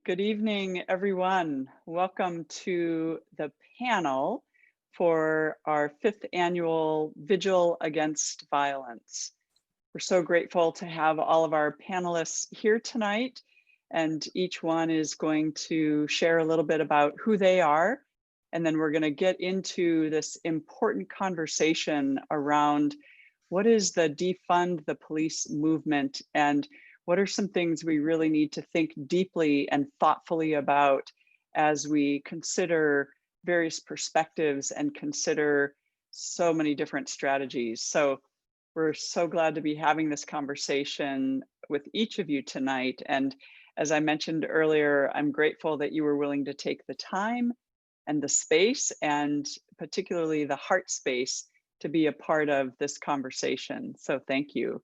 Good evening, everyone. Welcome to the panel for our 5th annual Vigil Against Violence. We're so grateful to have all of our panelists here tonight, and each one is going to share a little bit about who they are, and then we're going to get into this important conversation around what is the Defund the Police movement, and what are some things we really need to think deeply and thoughtfully about as we consider various perspectives and consider so many different strategies. So we're so glad to be having this conversation with each of you tonight. And as I mentioned earlier, I'm grateful that you were willing to take the time and the space, and particularly the heart space, to be a part of this conversation. So thank you.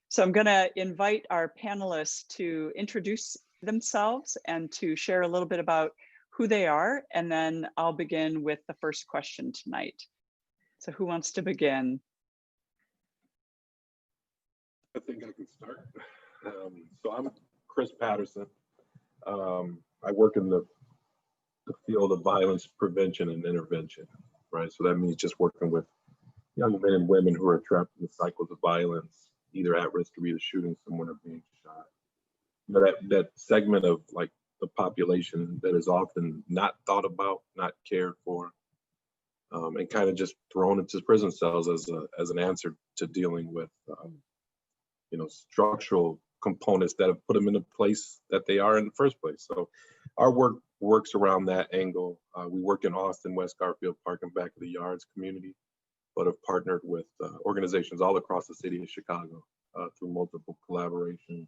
So I'm going to invite our panelists to introduce themselves and to share a little bit about who they are, and then I'll begin with the first question tonight. So who wants to begin? I think I can start. So I'm Chris Patterson. I work in the field of violence prevention and intervention, right? So that means just working with young men and women who are trapped in the cycles of violence, either at risk of either shooting someone or being shot. You know, that segment of like the population that is often not thought about, not cared for, and kind of just thrown into prison cells as an answer to dealing with, you know, structural components that have put them in the place that they are in the first place. So our work works around that angle. We work in Austin, West Garfield Park, and Back of the Yards community, but have partnered with organizations all across the city of Chicago through multiple collaborations.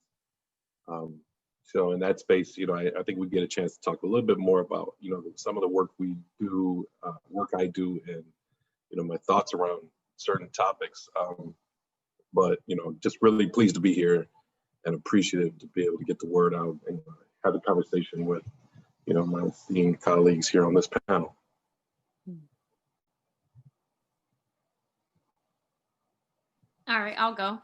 So in that space, you know, I think we get a chance to talk a little bit more about, you know, some of the work we do, work I do, and, you know, my thoughts around certain topics. But, you know, just really pleased to be here and appreciative to be able to get the word out and have a conversation with, you know, my esteemed colleagues here on this panel. All right, I'll go.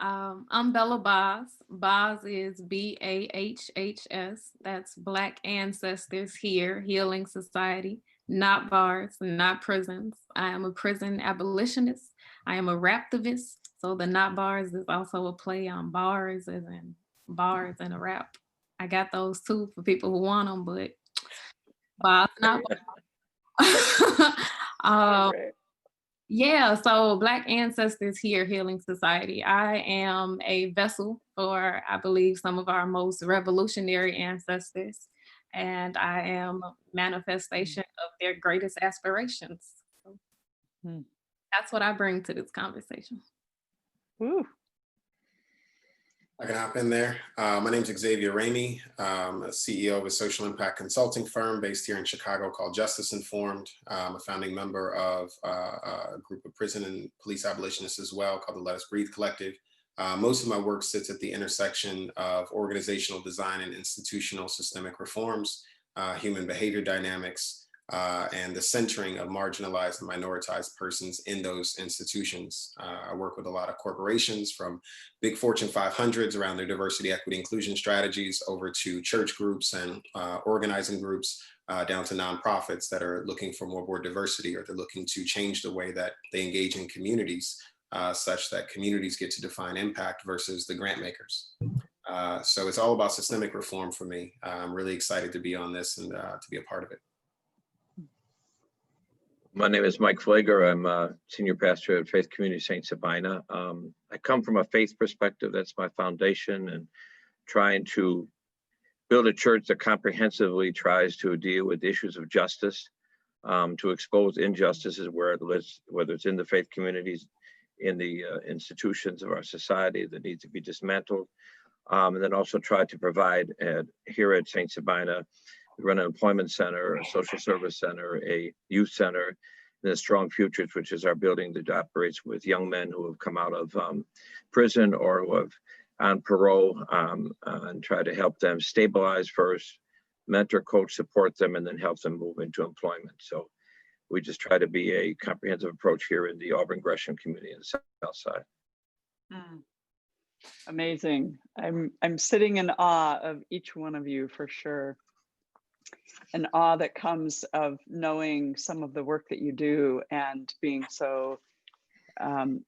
I'm Bella Boz. Boz is B-A-H-H-S. That's Black Ancestors Here, Healing Society, not bars, not prisons. I am a prison abolitionist. I am a raptivist. So the not bars is also a play on bars, as in bars and a rap. I got those too for people who want them, but Boz, not bars. Yeah, so Black Ancestors Here, Healing Society. I am a vessel for, I believe, some of our most revolutionary ancestors, and I am a manifestation of their greatest aspirations. So that's what I bring to this conversation. Woo. I can hop in there. My name's Xavier Ramey. I'm a CEO of a social impact consulting firm based here in Chicago called Justice Informed. I'm a founding member of a group of prison and police abolitionists as well called the Let Us Breathe Collective. Most of my work sits at the intersection of organizational design and institutional systemic reforms, human behavior dynamics, and the centering of marginalized and minoritized persons in those institutions. I work with a lot of corporations, from big Fortune 500s around their diversity, equity, inclusion strategies, over to church groups and organizing groups, down to nonprofits that are looking for more board diversity, or they're looking to change the way that they engage in communities, such that communities get to define impact versus the grant makers. So it's all about systemic reform for me. I'm really excited to be on this and to be a part of it. My name is Mike Flager. I'm a senior pastor at Faith Community St. Sabina. I come from a faith perspective. That's my foundation, and trying to build a church that comprehensively tries to deal with issues of justice, to expose injustices where it lives, whether it's in the faith communities, in the institutions of our society that need to be dismantled, and then also try to provide here at St. Sabina. We run an employment center, a social service center, a youth center, and the Strong Futures, which is our building that operates with young men who have come out of prison or who have on parole, and try to help them stabilize first, mentor, coach, support them, and then help them move into employment. So we just try to be a comprehensive approach here in the Auburn Gresham community in the South Side. Amazing. I'm sitting in awe of each one of you for sure. An awe that comes of knowing some of the work that you do and being so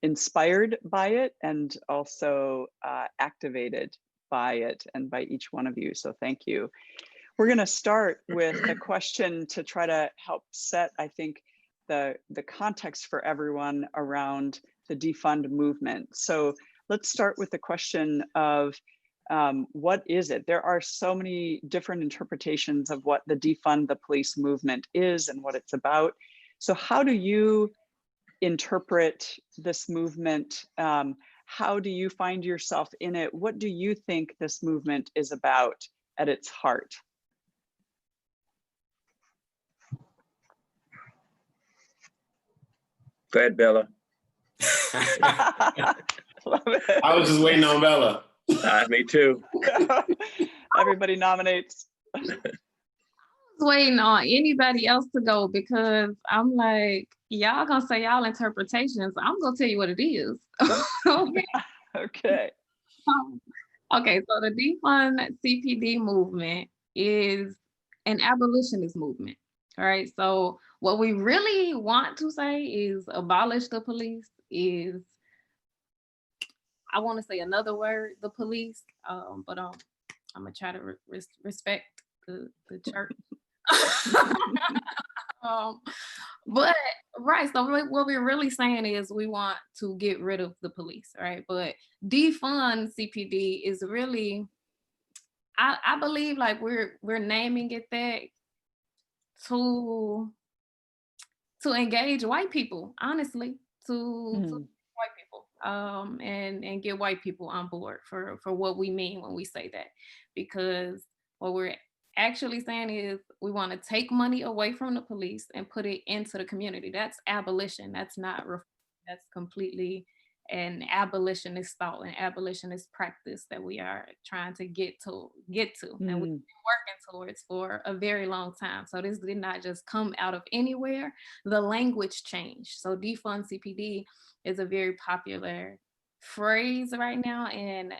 inspired by it, and also activated by it and by each one of you. So thank you. We're going to start with a question to try to help set, I think, the context for everyone around the defund movement. So let's start with the question of what is it? There are so many different interpretations of what the defund the police movement is and what it's about. So how do you interpret this movement? How do you find yourself in it? What do you think this movement is about at its heart? Go ahead, Bella. Love it. I was just waiting on Bella. Me too. Everybody nominates. Waiting on anybody else to go because I'm like, y'all gonna say y'all interpretations. I'm gonna tell you what it is. Okay. Okay. Okay, so the defund CPD movement is an abolitionist movement. All right. So what we really want to say is abolish the police is, I want to say another word, the police, but I'm gonna try to respect the church. But right, so what we're really saying is we want to get rid of the police, right? But defund CPD is really, I believe like we're naming it that to engage white people, honestly, to white people, and get white people on board for what we mean when we say that, because what we're actually saying is we want to take money away from the police and put it into the community. That's abolition. That's not reform. That's completely an abolitionist thought and abolitionist practice that we are trying to get to, and we've been working towards for a very long time. So this did not just come out of anywhere. The language changed. So defund CPD is a very popular phrase right now, and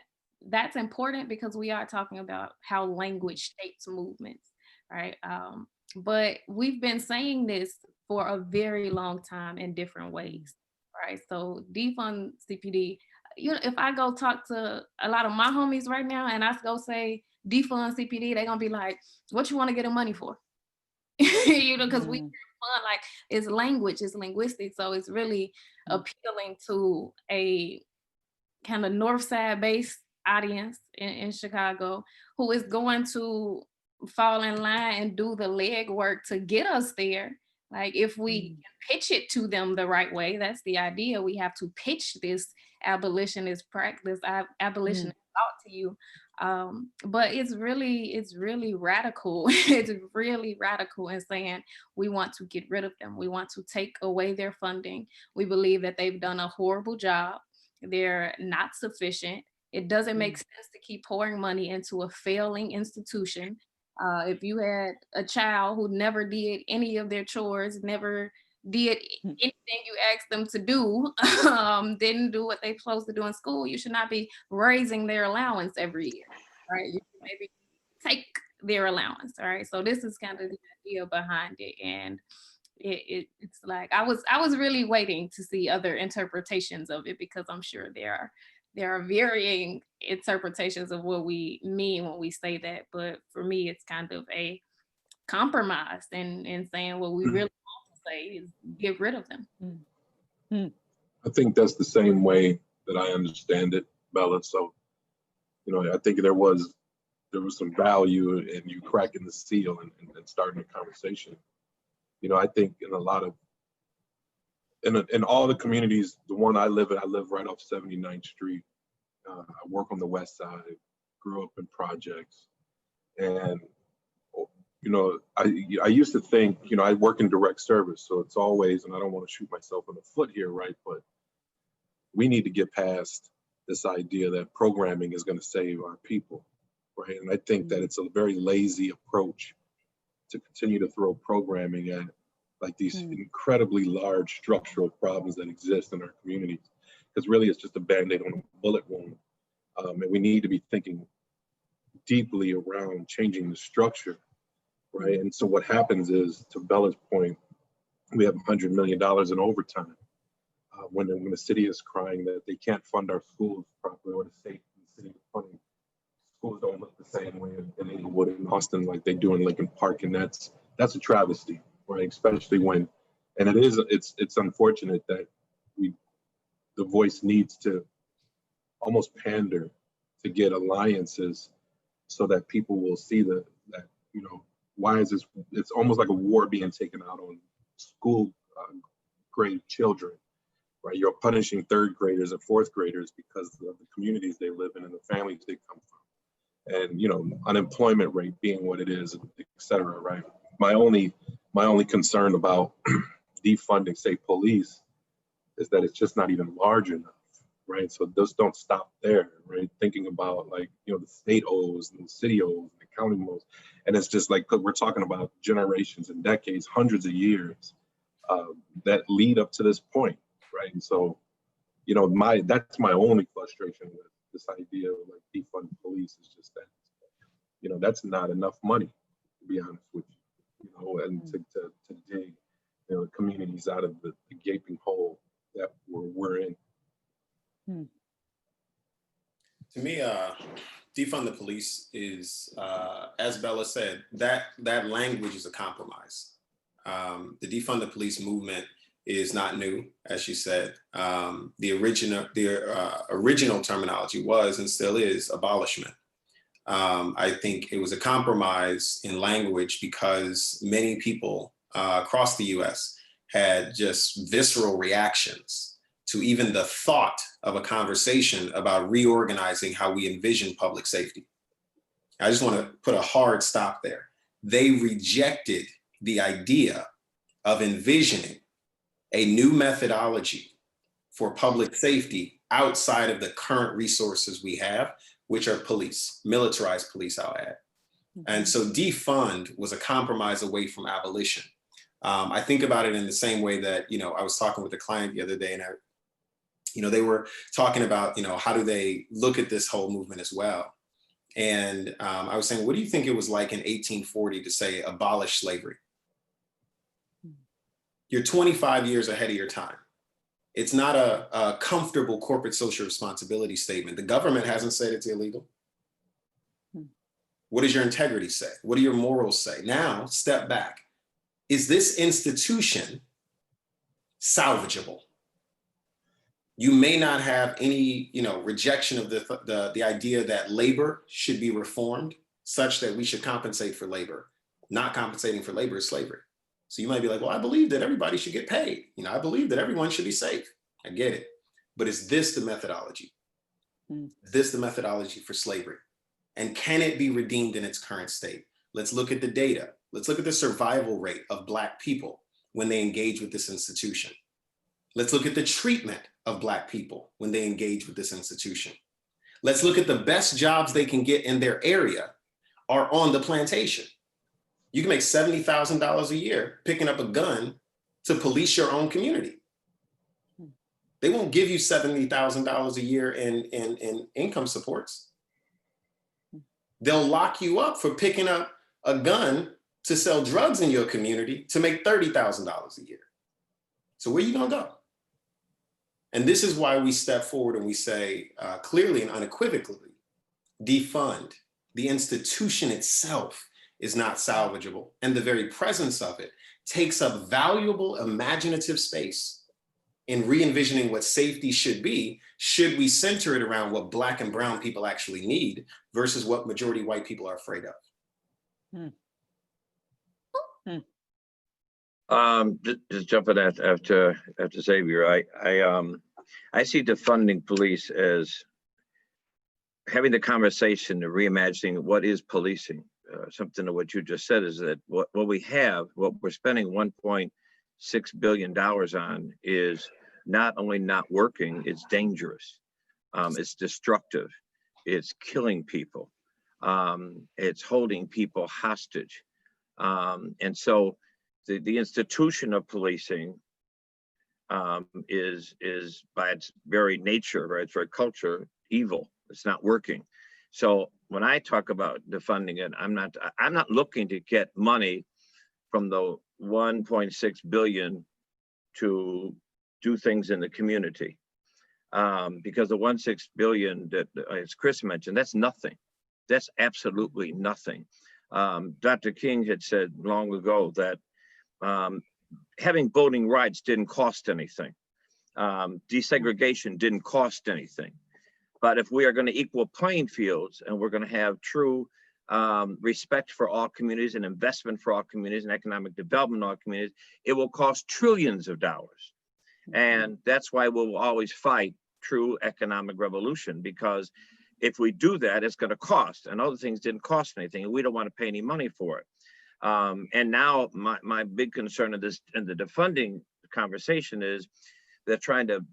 that's important because we are talking about how language shapes movements, right? But we've been saying this for a very long time in different ways, right? So defund CPD, you know, if I go talk to a lot of my homies right now and I go say defund CPD, they're gonna be like, what you wanna get the money for? You know, because we fun, like it's language, it's linguistic. So it's really appealing to a kind of North Side based audience in Chicago who is going to fall in line and do the legwork to get us there. Like if we pitch it to them the right way, that's the idea. We have to pitch this abolitionist practice, abolitionist thought to you. But it's really radical. It's really radical in saying we want to get rid of them. We want to take away their funding. We believe that they've done a horrible job. They're not sufficient. It doesn't make sense to keep pouring money into a failing institution. If you had a child who never did any of their chores, never did anything you asked them to do, didn't do what they're supposed to do in school, you should not be raising their allowance every year, right? You should maybe take their allowance, all right? So this is kind of the idea behind it. And it's like, I was really waiting to see other interpretations of it, because I'm sure there are varying interpretations of what we mean when we say that. But for me, it's kind of a compromise in saying what we really want to say is get rid of them. I think that's the same way that I understand it, Bella. So, you know, I think there was some value in you cracking the seal and starting a conversation. You know, I think in a lot of, in all the communities, the one I live in, I live right off 79th Street. I work on the west side, grew up in projects. And, you know, I used to think, you know, I work in direct service. So it's always, and I don't want to shoot myself in the foot here, right? But we need to get past this idea that programming is going to save our people, right? And I think that it's a very lazy approach to continue to throw programming at like these incredibly large structural problems that exist in our communities, because really it's just a Band-Aid on a bullet wound. And we need to be thinking deeply around changing the structure, right? And so what happens is, to Bella's point, we have $100 million in overtime. When the city is crying that they can't fund our schools properly, or the city is funding schools don't look the same way in Inglewood and Austin like they do in Lincoln Park, and that's a travesty, right? Especially when, and it's unfortunate that the voice needs to almost pander to get alliances so that people will see that why is this? It's almost like a war being taken out on school grade children, right? You're punishing third graders and fourth graders because of the communities they live in and the families they come from, and unemployment rate being what it is, et cetera, right? My only concern about defunding state police is that it's just not even large enough, right? So those don't stop there, right? Thinking about the state owes and the city owes and the county owes, and it's just like, we're talking about generations and decades, hundreds of years that lead up to this point, right? And so, that's my only frustration with this idea of defund police, is just that, that's not enough money, to be honest with you, and to dig, communities out of the gaping hole that we're in. To me, defund the police is, as Bella said, that language is a compromise. The defund the police movement is not new, as she said. The original terminology was and still is abolishment. I think it was a compromise in language because many people across the US had just visceral reactions to even the thought of a conversation about reorganizing how we envision public safety. I just want to put a hard stop there. They rejected the idea of envisioning a new methodology for public safety outside of the current resources we have, which are police, militarized police, I'll add. And so defund was a compromise away from abolition. I think about it in the same way that, I was talking with a client the other day, and they were talking about, how do they look at this whole movement as well? And I was saying, what do you think it was like in 1840 to say abolish slavery? You're 25 years ahead of your time. It's not a comfortable corporate social responsibility statement. The government hasn't said it's illegal. What does your integrity say? What do your morals say? Now, step back. Is this institution salvageable? You may not have any, rejection of the idea that labor should be reformed such that we should compensate for labor. Not compensating for labor is slavery. So you might be like, well, I believe that everybody should get paid. I believe that everyone should be safe. I get it. But is this the methodology? Is this the methodology for slavery? And can it be redeemed in its current state? Let's look at the data. Let's look at the survival rate of Black people when they engage with this institution. Let's look at the treatment of Black people when they engage with this institution. Let's look at the best jobs they can get in their area are on the plantation. You can make $70,000 a year picking up a gun to police your own community. They won't give you $70,000 a year in income supports. They'll lock you up for picking up a gun to sell drugs in your community to make $30,000 a year. So where are you gonna go? And this is why we step forward and we say clearly and unequivocally, defund. The institution itself is not salvageable, and the very presence of it takes up valuable imaginative space in re-envisioning what safety should be, should we center it around what Black and brown people actually need versus what majority white people are afraid of. Just jumping after Xavier, I see defunding police as having the conversation and reimagining what is policing. Something of what you just said is that what we're spending $1.6 billion on is not only not working, it's dangerous, it's destructive, it's killing people, it's holding people hostage. And so the institution of policing is by its very nature, right, its very culture, evil. It's not working. So when I talk about defunding it, I'm not looking to get money from the 1.6 billion to do things in the community. Because the 1.6 billion that, as Chris mentioned, that's nothing. That's absolutely nothing. Dr. King had said long ago that having voting rights didn't cost anything. Desegregation didn't cost anything. But if we are going to equal playing fields and we're going to have true respect for all communities and investment for all communities and economic development in all communities, it will cost trillions of dollars. And that's why we'll always fight true economic revolution, because if we do that, it's going to cost, and other things didn't cost anything, and we don't want to pay any money for it. And now my big concern of this in the defunding conversation is they're trying to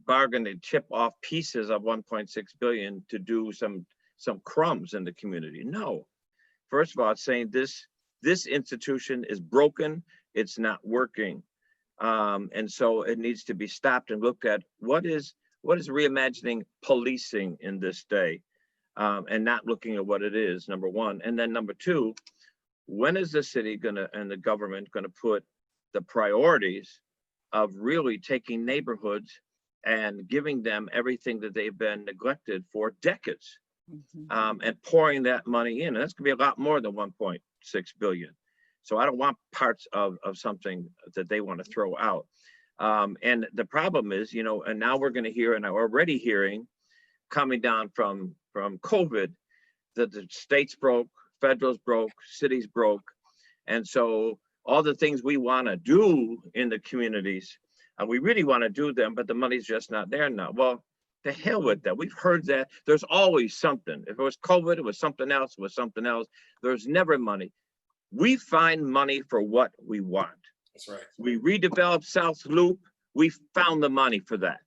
bargain and chip off pieces of 1.6 billion to do some crumbs in the community. No, first of all, it's saying this institution is broken, it's not working. And so it needs to be stopped and looked at. What is reimagining policing in this day, and not looking at what it is, number one. And then number two, when is the city and the government gonna put the priorities of really taking neighborhoods and giving them everything that they've been neglected for decades, and pouring that money in? And that's gonna be a lot more than 1.6 billion. So I don't want parts of something that they want to throw out. And the problem is, and now we're going to hear, and I'm already hearing, coming down from COVID, that the states broke, federals broke, cities broke. And so all the things we want to do in the communities, and we really want to do them, but the money's just not there now. Well, the hell with that. We've heard that. There's always something. If it was COVID, it was something else, it was something else. There's never money. We find money for what we want. That's right. We redeveloped South Loop. We found the money for that.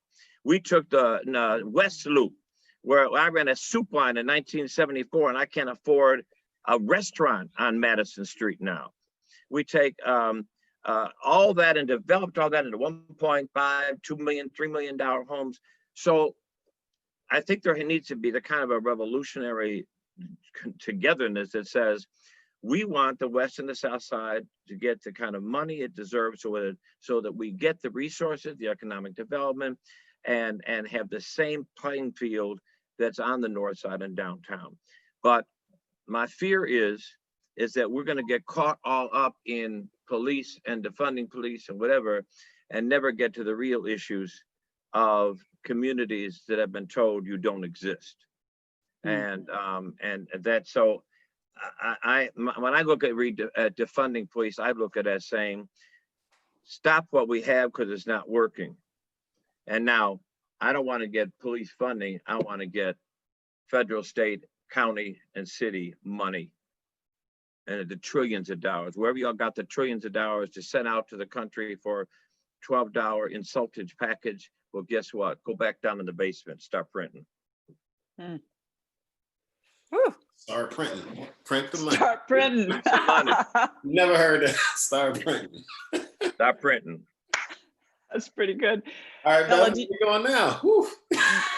We took the West Loop, where I ran a soup line in 1974, and I can't afford a restaurant on Madison Street now. We take all that and developed all that into 1.5, $2 million, $3 million homes. So I think there needs to be the kind of a revolutionary togetherness that says, we want the West and the South Side to get the kind of money it deserves, so that we get the resources, the economic development, and have the same playing field that's on the North Side and downtown. But my fear is that we're going to get caught all up in police and defunding police and whatever, and never get to the real issues of communities that have been told you don't exist. And that's so. When I look at defunding police, I look at it as saying, stop what we have because it's not working. And now I don't want to get police funding. I want to get federal, state, county, and city money, and the trillions of dollars. Wherever y'all got the trillions of dollars to send out to the country for $12 insultage package, well, guess what? Go back down in the basement, start printing. Start printing. Print the money. Start printing. Print some money. Never heard that. Start printing. Start printing. That's pretty good. All right, Bella, Bella, where we going now? Whew.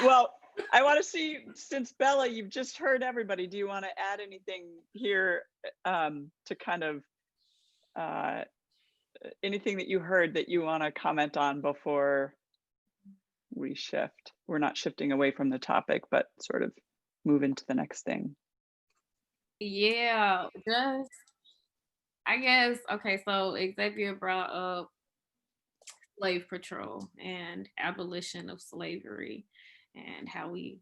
Well, I want to see, since Bella, you've just heard everybody, do you want to add anything here to kind of anything that you heard that you want to comment on before we shift? We're not shifting away from the topic, but sort of move into the next thing. Yeah, just, I guess, okay, so Xavier brought up slave patrol and abolition of slavery, and how we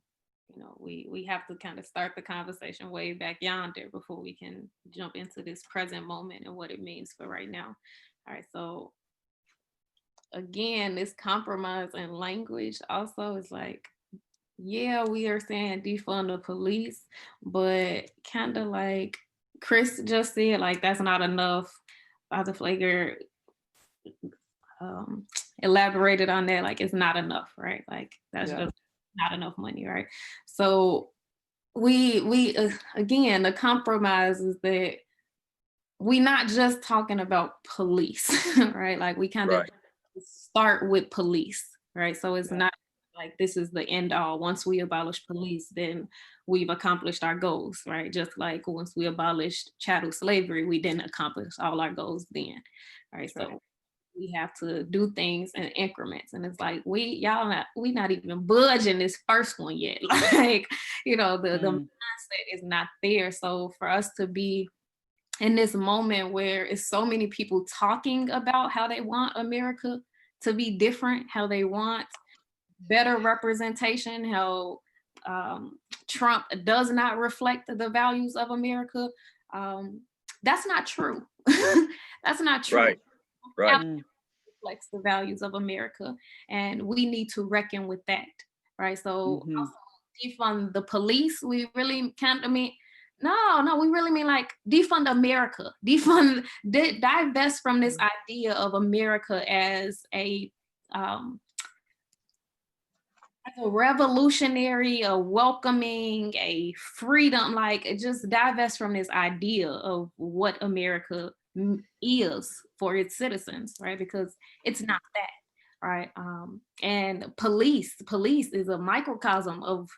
have to kind of start the conversation way back yonder before we can jump into this present moment and what it means for right now. All right, so again, this compromise in language also is like, yeah, we are saying defund the police, but kind of like Chris just said, like, that's not enough. Father Flager elaborated on that, like, it's not enough, right? Like, that's just not enough money, right? So we again, the compromise is that we're not just talking about police, right? Like, we kind of start with police, right? So it's not like this is the end all. Once we abolish police, then we've accomplished our goals, right? Just like once we abolished chattel slavery, we didn't accomplish all our goals then, right? Right. So we have to do things in increments, and it's like we not even budging this first one yet. Like, you know, the mindset is not there. So for us to be in this moment where it's so many people talking about how they want America to be different, how they want better representation, how Trump does not reflect the values of America. That's not true. That's not true. Right. Reflects the values of America, and we need to reckon with that, right? So also defund the police. We really can't. I mean, no, we really mean like defund America. Divest from this idea of America as a revolutionary, a welcoming, a freedom, like just divest from this idea of what America is for its citizens, right? Because it's not that, right? And police is a microcosm of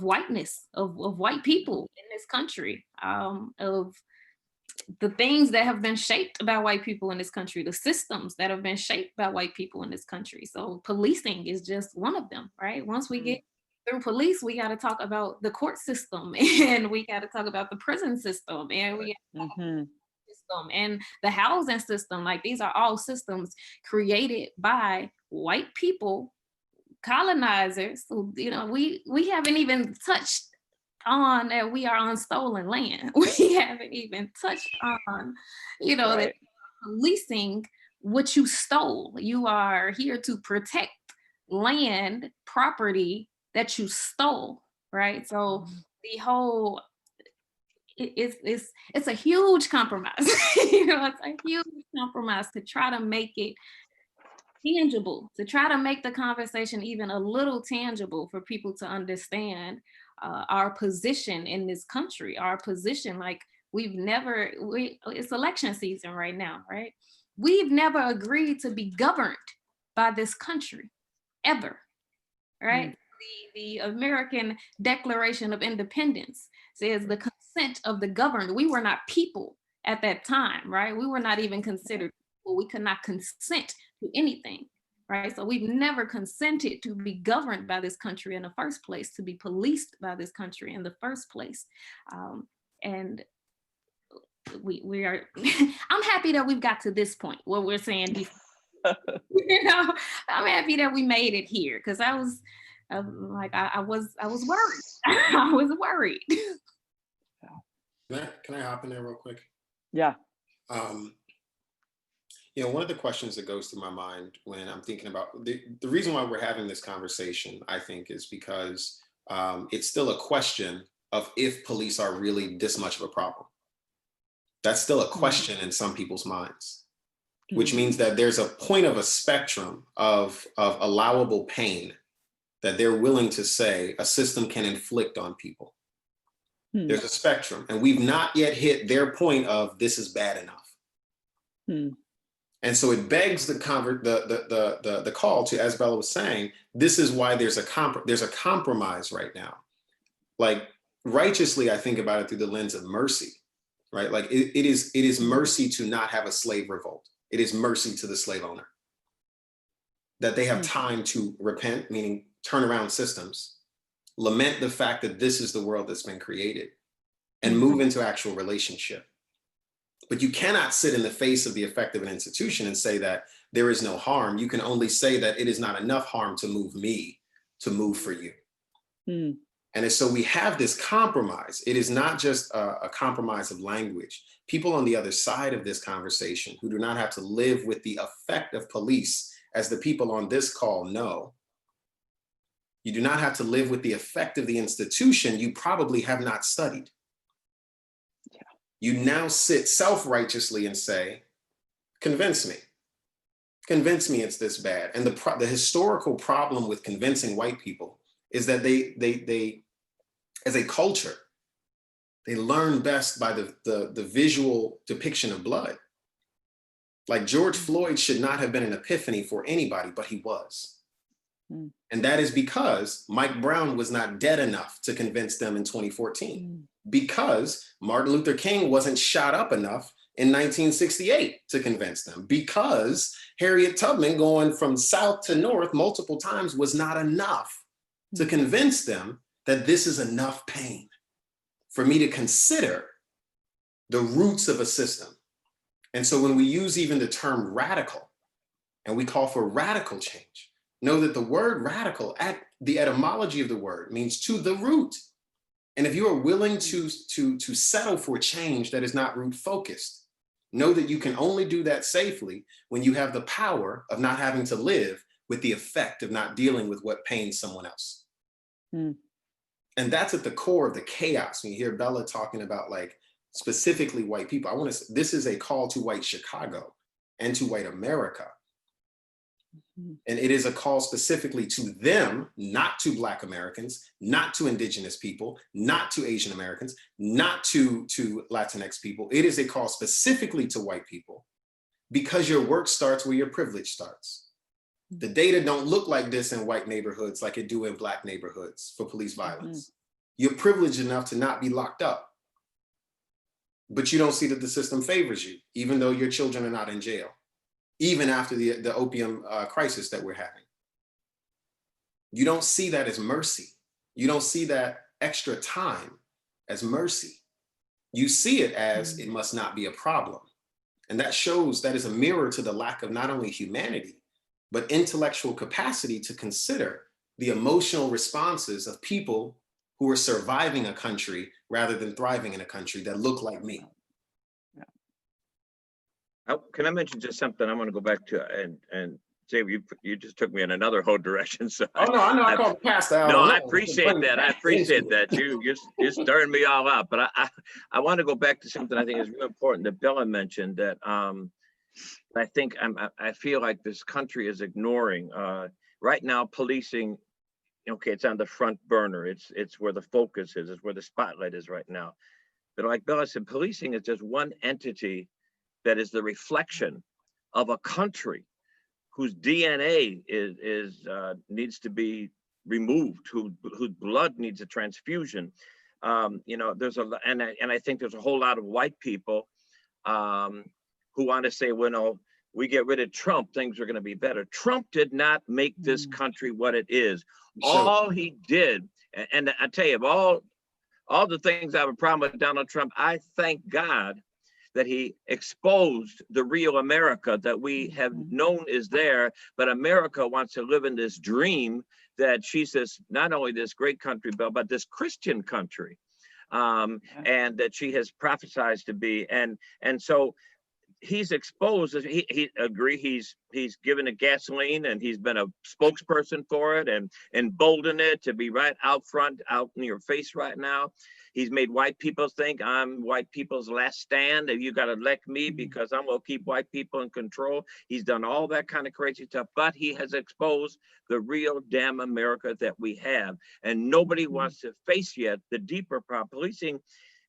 whiteness, of white people in this country, of the things that have been shaped by white people in this country, the systems that have been shaped by white people in this country. So policing is just one of them, right? Once we get through police, we got to talk about the court system, and we got to talk about the prison system, and we system and the housing system. Like, these are all systems created by white people, colonizers. So, you know, we haven't even touched on that we are on stolen land. We haven't even touched on, you know, that policing what you stole. You are here to protect land, property that you stole, right? So the whole, it's a huge compromise. You know, it's a huge compromise to try to make it tangible, to try to make the conversation even a little tangible for people to understand our position in this country, our position. Like, it's election season right now, right? We've never agreed to be governed by this country, ever, right? The American Declaration of Independence says the consent of the governed. We were not people at that time, right? We were not even considered people. We could not consent to anything, right? So we've never consented to be governed by this country in the first place, to be policed by this country in the first place. And we are, I'm happy that we've got to this point where we're saying, you know, I'm happy that we made it here, because I was worried. I was worried. Can I hop in there real quick? Yeah. You know, one of the questions that goes through my mind when I'm thinking about the reason why we're having this conversation, I think, is because it's still a question of if police are really this much of a problem. That's still a question in some people's minds, which means that there's a point of a spectrum of allowable pain that they're willing to say a system can inflict on people. There's a spectrum, and we've not yet hit their point of this is bad enough. And so it begs the call to, as Bella was saying, this is why there's a compromise right now. Like, righteously, I think about it through the lens of mercy, right? Like, it is mercy to not have a slave revolt. It is mercy to the slave owner that they have time to repent, meaning turn around systems, lament the fact that this is the world that's been created, and move into actual relationship. But you cannot sit in the face of the effect of an institution and say that there is no harm. You can only say that it is not enough harm to move me to move for you. And so we have this compromise. It is not just a compromise of language. People on the other side of this conversation who do not have to live with the effect of police, as the people on this call know, you do not have to live with the effect of the institution you probably have not studied. You now sit self-righteously and say, convince me it's this bad. And the historical problem with convincing white people is that they as a culture, they learn best by the visual depiction of blood. Like, George Floyd should not have been an epiphany for anybody, but he was. Mm. And that is because Mike Brown was not dead enough to convince them in 2014, because Martin Luther King wasn't shot up enough in 1968 to convince them, because Harriet Tubman going from south to north multiple times was not enough to convince them that this is enough pain for me to consider the roots of a system. And so when we use even the term radical and we call for radical change, know that the word radical, at the etymology of the word, means to the root. And if you are willing to settle for change that is not root focused, know that you can only do that safely when you have the power of not having to live with the effect of not dealing with what pains someone else. And that's at the core of the chaos. When you hear Bella talking about like specifically white people, I want to, this is a call to white Chicago and to white America. And it is a call specifically to them, not to Black Americans, not to Indigenous people, not to Asian Americans, not to Latinx people. It is a call specifically to white people, because your work starts where your privilege starts. The data don't look like this in white neighborhoods like it do in Black neighborhoods for police violence. You're privileged enough to not be locked up, but you don't see that the system favors you, even though your children are not in jail, even after the opium crisis that we're having. You don't see that as mercy. You don't see that extra time as mercy. You see it as it must not be a problem. And that shows, that is a mirror to the lack of not only humanity, but intellectual capacity to consider the emotional responses of people who are surviving a country rather than thriving in a country that look like me. Can I mention just something? I'm going to go back to, and Xavier, you just took me in another whole direction. So oh no, I know I called Pastor out. No, I appreciate that. I appreciate that. You're stirring me all up. But I want to go back to something I think is really important that Bella mentioned, that I think I feel like this country is ignoring. Right now, policing, okay, it's on the front burner. It's where the focus is. It's where the spotlight is right now. But like Bella said, policing is just one entity that is the reflection of a country whose DNA needs to be removed, whose blood needs a transfusion. There's and I think there's a whole lot of white people who want to say, well, no, we get rid of Trump, things are going to be better. Trump did not make this country what it is. All he did, and I tell you, of all the things I have a problem with Donald Trump, I thank God that he exposed the real America that we have known is there, but America wants to live in this dream that she's this, not only this great country, but this Christian country, and that she has prophesied to be. And so he's exposed, he agree, he's given it gasoline, and he's been a spokesperson for it and emboldened it to be right out front, out in your face right now. He's made white people think I'm white people's last stand, and you got to elect me because I'm going to keep white people in control. He's done all that kind of crazy stuff, but he has exposed the real damn America that we have. And nobody wants to face yet the deeper problem. Policing,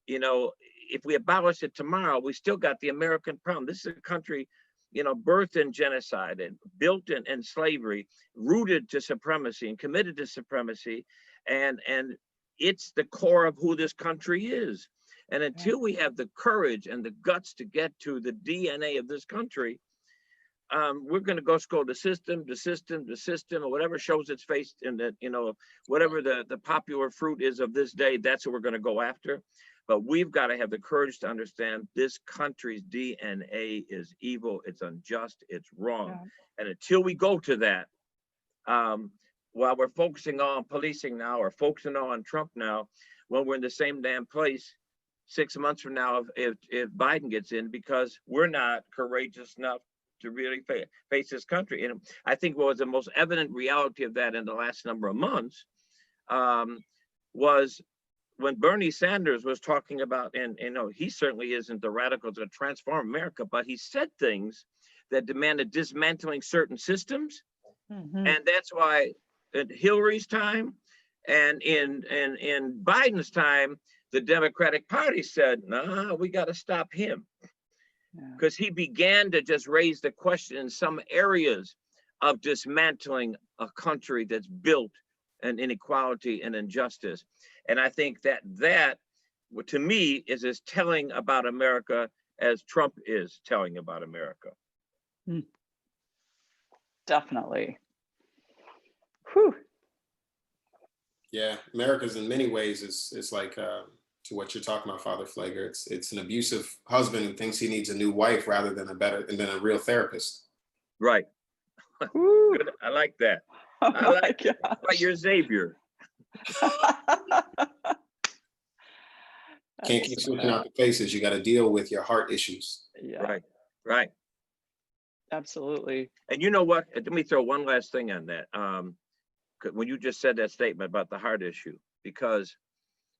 if we abolish it tomorrow, we still got the American problem. This is a country, birthed in genocide and built in slavery, rooted to supremacy and committed to supremacy. And it's the core of who this country is. And until we have the courage and the guts to get to the DNA of this country, we're going to go scold the system, or whatever shows its face in the, whatever the popular fruit is of this day, that's what we're going to go after. But we've got to have the courage to understand this country's DNA is evil, it's unjust, it's wrong. Yeah. And until we go to that, while we're focusing on policing now, or focusing on Trump now, when we're in the same damn place 6 months from now if Biden gets in, because we're not courageous enough to really face this country. And I think what was the most evident reality of that in the last number of months was when Bernie Sanders was talking about, and he certainly isn't the radical to transform America, but he said things that demanded dismantling certain systems. And that's why in Hillary's time and in Biden's time, the Democratic Party said, nah, we got to stop him. Because he began to just raise the question in some areas of dismantling a country that's built on inequality and injustice. And I think that to me, is as telling about America as Trump is telling about America. Definitely. Whew. Yeah, America's in many ways is like to what you're talking about, Father Flager. It's an abusive husband who thinks he needs a new wife rather than a real therapist. Right. Whew. Good. I like that. Oh I like my that. But you're Xavier. Can't keep switching out the faces. You got to deal with your heart issues. Yeah, Right. Right. absolutely. And you know what? Let me throw one last thing on that. When you just said that statement about the heart issue, because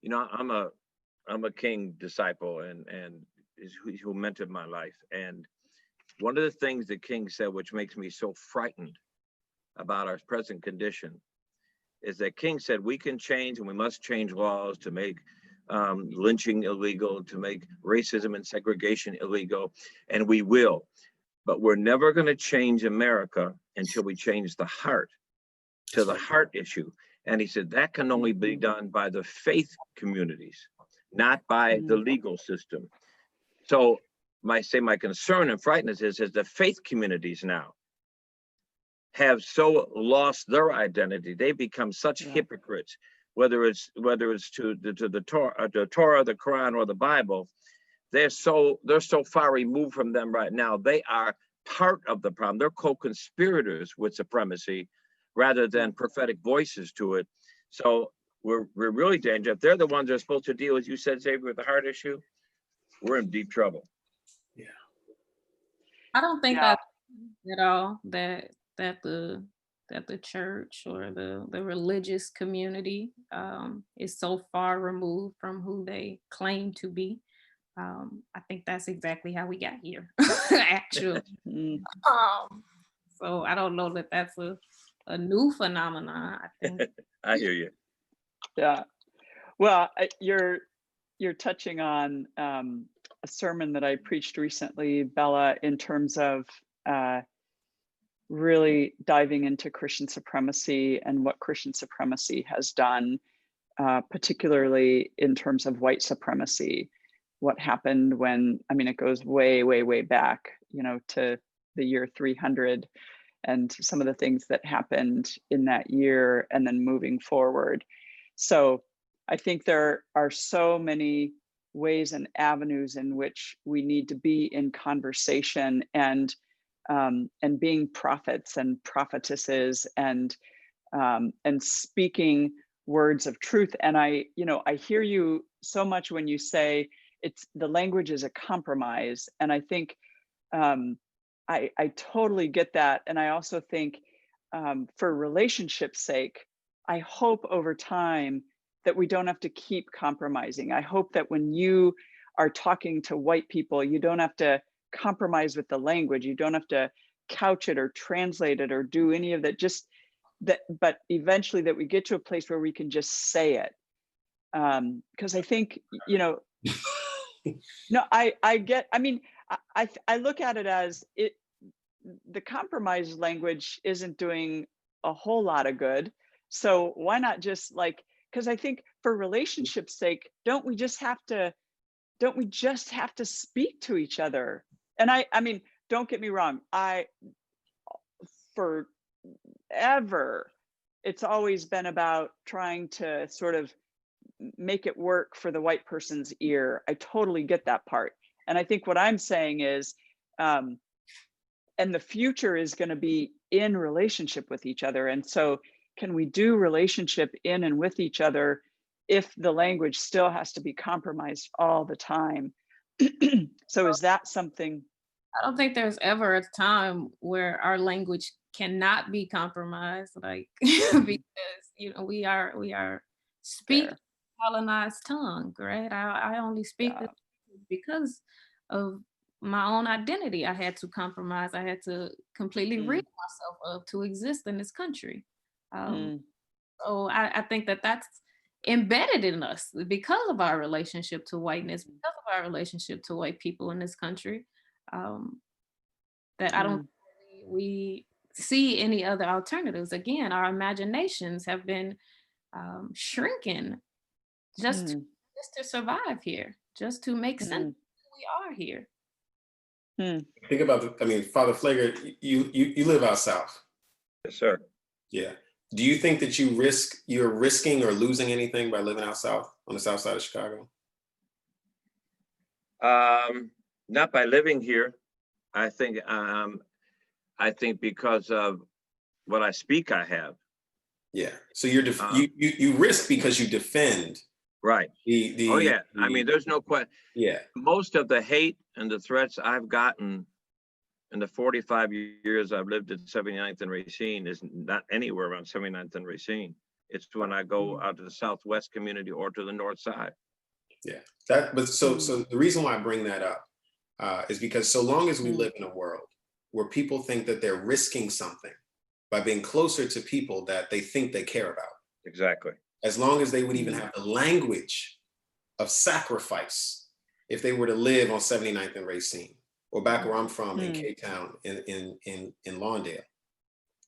I'm a King disciple and who mentored my life. And one of the things that King said, which makes me so frightened about our present condition, is that King said we can change and we must change laws to make lynching illegal, to make racism and segregation illegal, and we will. But we're never going to change America until we change the heart, to the heart issue. And he said that can only be done by the faith communities, not by the legal system. So my concern and frightenness is the faith communities now have so lost their identity. They become such hypocrites, whether it's to the Torah, the Quran, or the Bible. They're so far removed from them right now. They are part of the problem. They're co-conspirators with supremacy rather than prophetic voices to it. So we're really dangerous. If they're the ones that are supposed to deal, as you said, Xavier, with the heart issue, we're in deep trouble. Yeah. I don't think that at all that the church or the religious community is so far removed from who they claim to be. I think that's exactly how we got here, actually. So I don't know that that's a new phenomenon. I think. I hear you. Yeah. Well, you're touching on a sermon that I preached recently, Bella, in terms of really diving into Christian supremacy and what Christian supremacy has done, particularly in terms of white supremacy. What happened when, it goes way, way, way back, to the year 300, and some of the things that happened in that year and then moving forward. So I think there are so many ways and avenues in which we need to be in conversation and being prophets and prophetesses and speaking words of truth. And I hear you so much when you say the language is a compromise. And I think I totally get that. And I also think for relationship's sake, I hope over time that we don't have to keep compromising. I hope that when you are talking to white people, you don't have to compromise with the language. You don't have to couch it or translate it or do any of that. Just that, but eventually that we get to a place where we can just say it. Because I think, no, I get, I look at it as the compromise language isn't doing a whole lot of good. So why not just because I think for relationship's sake, don't we just have to speak to each other? And I don't get me wrong. Forever, it's always been about trying to sort of make it work for the white person's ear. I totally get that part. And I think what I'm saying is, and the future is going to be in relationship with each other. And so can we do relationship in and with each other if the language still has to be compromised all the time? So is that something? I don't think there's ever a time where our language cannot be compromised, because we are speak colonized tongue, right? I only speak this because of my own identity. I had to compromise. I had to completely rid myself of to exist in this country. So I think that's embedded in us because of our relationship to whiteness, because of our relationship to white people in this country. That I don't we see any other alternatives. Again, our imaginations have been shrinking just Mm, just to survive here, just to make sense of mm, who we are here. mm. Think about I mean, Father Flager, you live out south. Yes, sir. Yeah. Do you think that you're risking or losing anything by living out south on the south side of Chicago? Not by living here. I think because of what I speak, I have. Yeah. So you risk because you defend Right. Oh yeah. I mean, there's no question. Yeah. Most of the hate and the threats I've gotten in the 45 years I've lived at 79th and Racine is not anywhere around 79th and Racine. It's when I go out to the Southwest community or to the North Side. Yeah. So the reason why I bring that up is because so long as we live in a world where people think that they're risking something by being closer to people that they think they care about. Exactly. As long as they would even have the language of sacrifice, if they were to live on 79th and Racine, or back where I'm from in K-Town in Lawndale,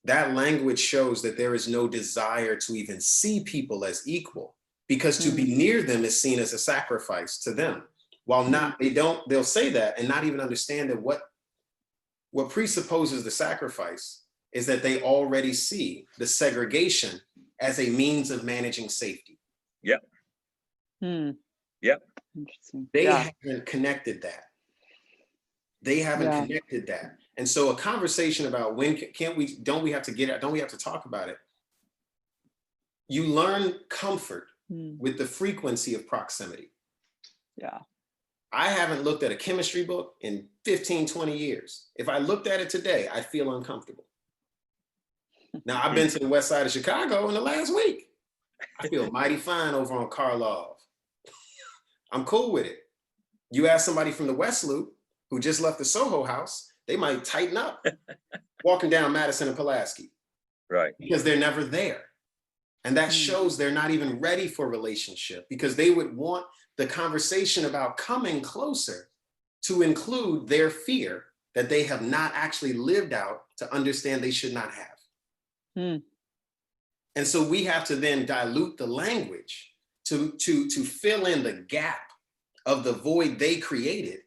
that language shows that there is no desire to even see people as equal, because to be near them is seen as a sacrifice to them. While not, they'll say that and not even understand that what presupposes the sacrifice is that they already see the segregation as a means of managing safety. Yep. Yep. Interesting. They haven't connected that. They haven't connected that. And so a conversation about when don't we have to talk about it? You learn comfort with the frequency of proximity. Yeah. I haven't looked at a chemistry book in 15, 20 years. If I looked at it today, I feel uncomfortable. Now, I've been to the west side of Chicago in the last week. I feel mighty fine over on Karlov. I'm cool with it. You ask somebody from the West Loop who just left the Soho House, they might tighten up walking down Madison and Pulaski. Right. Because they're never there. And that shows they're not even ready for relationship, because they would want the conversation about coming closer to include their fear that they have not actually lived out to understand they should not have. And so we have to then dilute the language to fill in the gap of the void they created,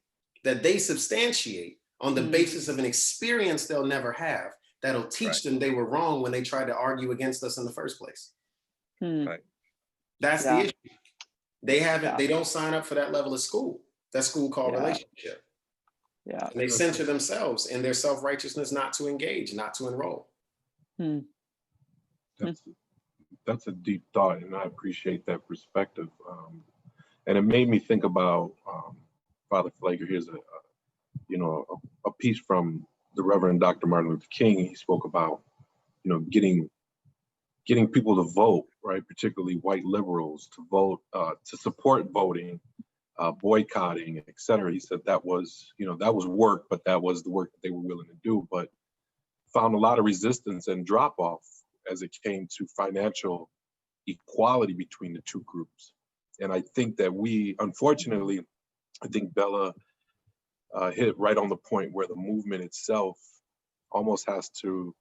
that they substantiate on the basis of an experience they'll never have, that'll teach them they were wrong when they tried to argue against us in the first place. Right. That's the issue. They don't sign up for that level of school. That school called relationship. Yeah. And they censor themselves in their self-righteousness not to engage, not to enroll. That's a deep thought, and I appreciate that perspective. And it made me think about Father Flager. Here's a piece from the Reverend Dr. Martin Luther King. He spoke about getting people to vote, right? Particularly white liberals to vote, to support voting, boycotting, et cetera. He said that was work, but that was the work that they were willing to do. But found a lot of resistance and drop off as it came to financial equality between the two groups. And I think that unfortunately, I think Bella hit right on the point where the movement itself almost has to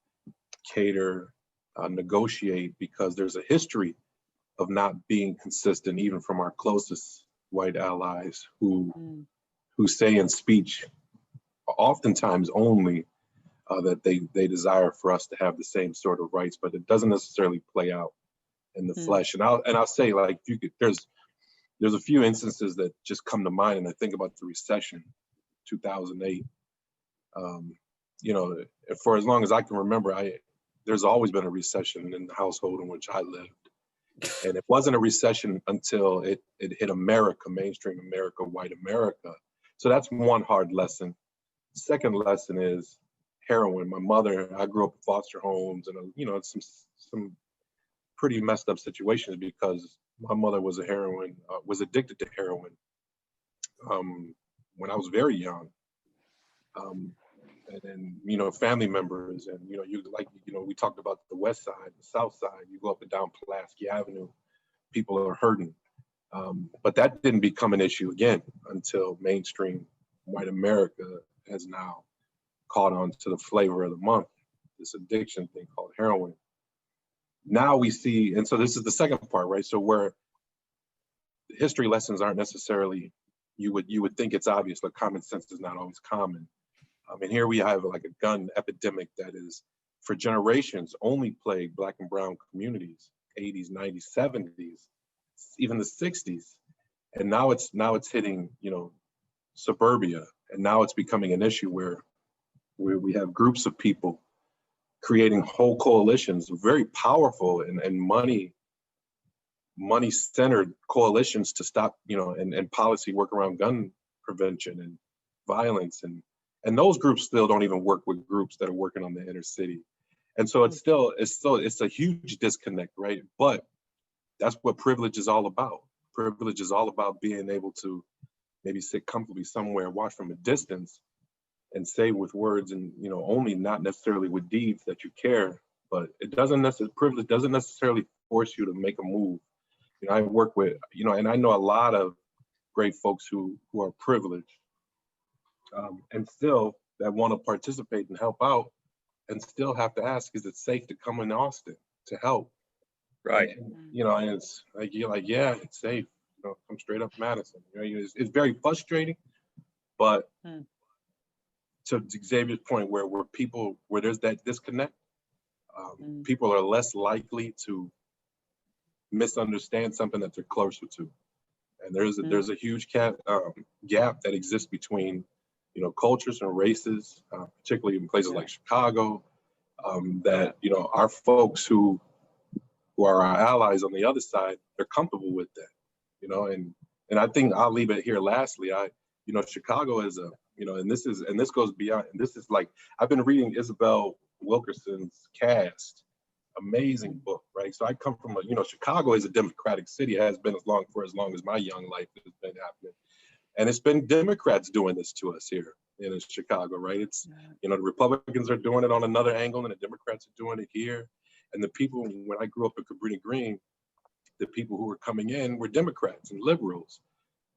cater, negotiate, because there's a history of not being consistent, even from our closest white allies who say in speech, oftentimes only, that they desire for us to have the same sort of rights, but it doesn't necessarily play out in the flesh. And I'll say, like, there's a few instances that just come to mind, and I think about the recession, 2008. For as long as I can remember, there's always been a recession in the household in which I lived, and it wasn't a recession until it hit America, mainstream America, white America. So that's one hard lesson. Second lesson is heroin. My mother, I grew up in foster homes, and some pretty messed up situations because my mother was addicted to heroin when I was very young. And then, family members, and, we talked about the west side, the south side, you go up and down Pulaski Avenue, people are hurting. But that didn't become an issue again until mainstream white America has now caught on to the flavor of the month. this addiction thing called heroin. Now we see, and so this is the second part, right? So where history lessons aren't necessarily, you would think it's obvious, but common sense is not always common. And here we have like a gun epidemic that is for generations only plagued Black and brown communities, 80s, 90s, 70s, even the 60s. And now it's hitting, you know, suburbia. And now it's becoming an issue where we have groups of people creating whole coalitions, very powerful and money-centered coalitions to stop, you know, and policy work around gun prevention and violence. And those groups still don't even work with groups that are working on the inner city. And so it's a huge disconnect, right? But that's what privilege is all about. Privilege is all about being able to maybe sit comfortably somewhere, watch from a distance, and say with words and, you know, only not necessarily with deeds that you care. But it doesn't necessarily, privilege doesn't necessarily force you to make a move. You know, I work with, you know, and I know a lot of great folks who are privileged and still that want to participate and help out, and still have to ask, is it safe to come in Austin to help? Right. And, you know, and it's like, you're like, yeah, it's safe. You know, come straight up Madison. You know, it's very frustrating, but to Xavier's point, where there's that disconnect, people are less likely to misunderstand something that they're closer to. And there's a huge gap that exists between, you know, cultures and races, particularly in places like Chicago, that, you know, our folks who are our allies on the other side, they're comfortable with that, you know, and I think I'll leave it here lastly. You know, Chicago is a, you know, and this goes beyond, and this is like, I've been reading Isabel Wilkerson's Cast, amazing book, right? So I come from you know, Chicago is a democratic city, has been for as long as my young life has been happening. And it's been Democrats doing this to us here in Chicago, right? It's, you know, the Republicans are doing it on another angle and the Democrats are doing it here. And the people, when I grew up in Cabrini Green, the people who were coming in were Democrats and liberals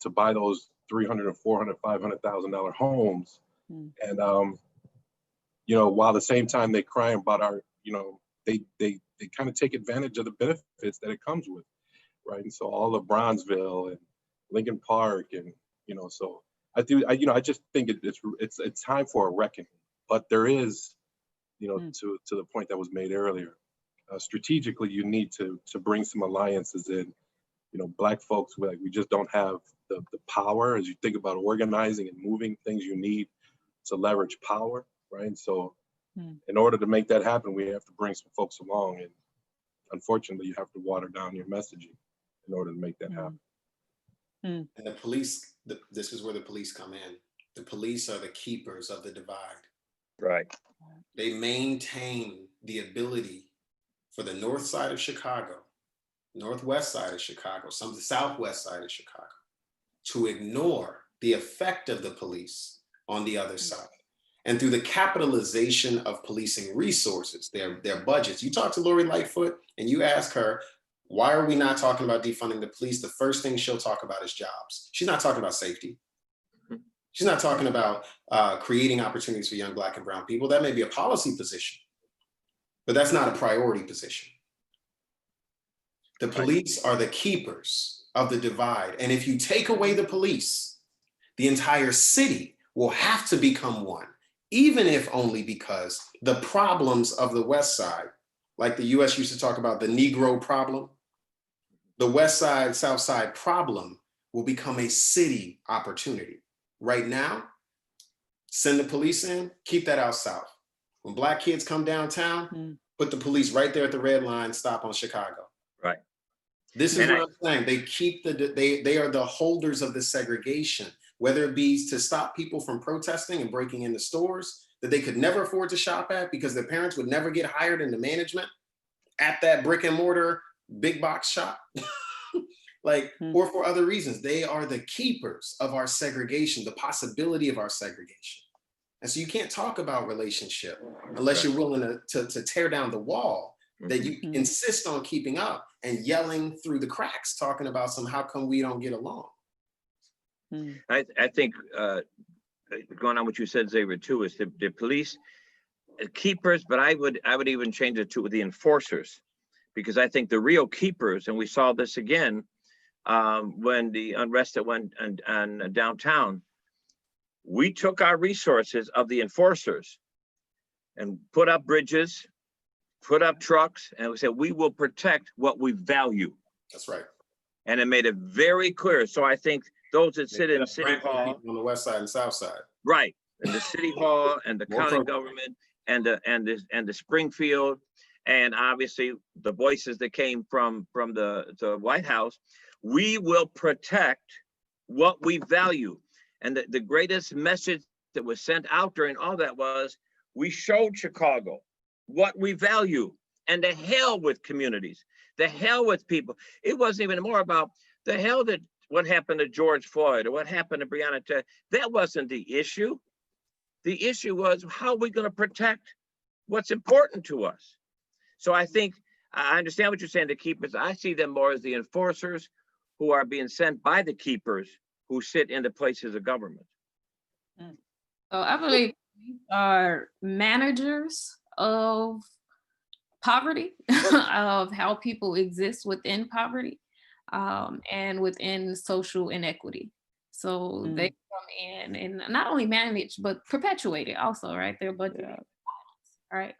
to buy those $300,000 and $400,000, $500,000 homes. And, you know, while at the same time they cry about our, you know, they kind of take advantage of the benefits that it comes with, right? And so all of Bronzeville and Lincoln Park, and, you know, so I just think it's time for a reckoning. But there is, you know, to the point that was made earlier, strategically, you need to bring some alliances in. You know, Black folks, we just don't have the power. As you think about organizing and moving things, you need to leverage power, right? And so in order to make that happen, we have to bring some folks along. And unfortunately, you have to water down your messaging in order to make that happen. And the police, this is where the police come in. The police are the keepers of the divide. Right. They maintain the ability for the north side of Chicago, northwest side of Chicago, some of the southwest side of Chicago, to ignore the effect of the police on the other side. And through the capitalization of policing resources, their budgets. You talk to Lori Lightfoot and you ask her, why are we not talking about defunding the police? The first thing she'll talk about is jobs. She's not talking about safety. She's not talking about creating opportunities for young Black and brown people. That may be a policy position, but that's not a priority position. The police are the keepers of the divide. And if you take away the police, the entire city will have to become one, even if only because the problems of the West Side, like the US used to talk about the Negro problem, the West Side, South Side problem will become a city opportunity. Right now, send the police in, keep that out South. When Black kids come downtown, put the police right there at the red line, stop on Chicago. Right. This is what I'm saying. They keep they are the holders of the segregation, whether it be to stop people from protesting and breaking into stores that they could never afford to shop at because their parents would never get hired into management at that brick and mortar big box shop. Or for other reasons. They are the keepers of our segregation, the possibility of our segregation. And so you can't talk about relationship unless you're willing to tear down the wall that you insist on keeping up and yelling through the cracks, talking about how come we don't get along. I think going on what you said, Xavier, too, is the police keepers, but I would even change it to the enforcers, because I think the real keepers, and we saw this again when the unrest that went on downtown, we took our resources of the enforcers and put up bridges, put up trucks, and we said, we will protect what we value. That's right. And it made it very clear. So I think those that sit in City Hall, on the west side and south side, right, and the City Hall and the county government and the Springfield, and obviously the voices that came from the White House, we will protect what we value. And the greatest message that was sent out during all that was, we showed Chicago what we value, and the hell with communities, the hell with people. It wasn't even more about the hell that what happened to George Floyd or what happened to Breonna Taylor. That wasn't the issue. The issue was, how are we going to protect what's important to us? So I think, I understand what you're saying, the keepers. I see them more as the enforcers who are being sent by the keepers who sit in the places of government. So I believe we are managers of poverty, of how people exist within poverty, and within social inequity. So they come in and not only manage, but perpetuate it also, right? They're budgeting, right?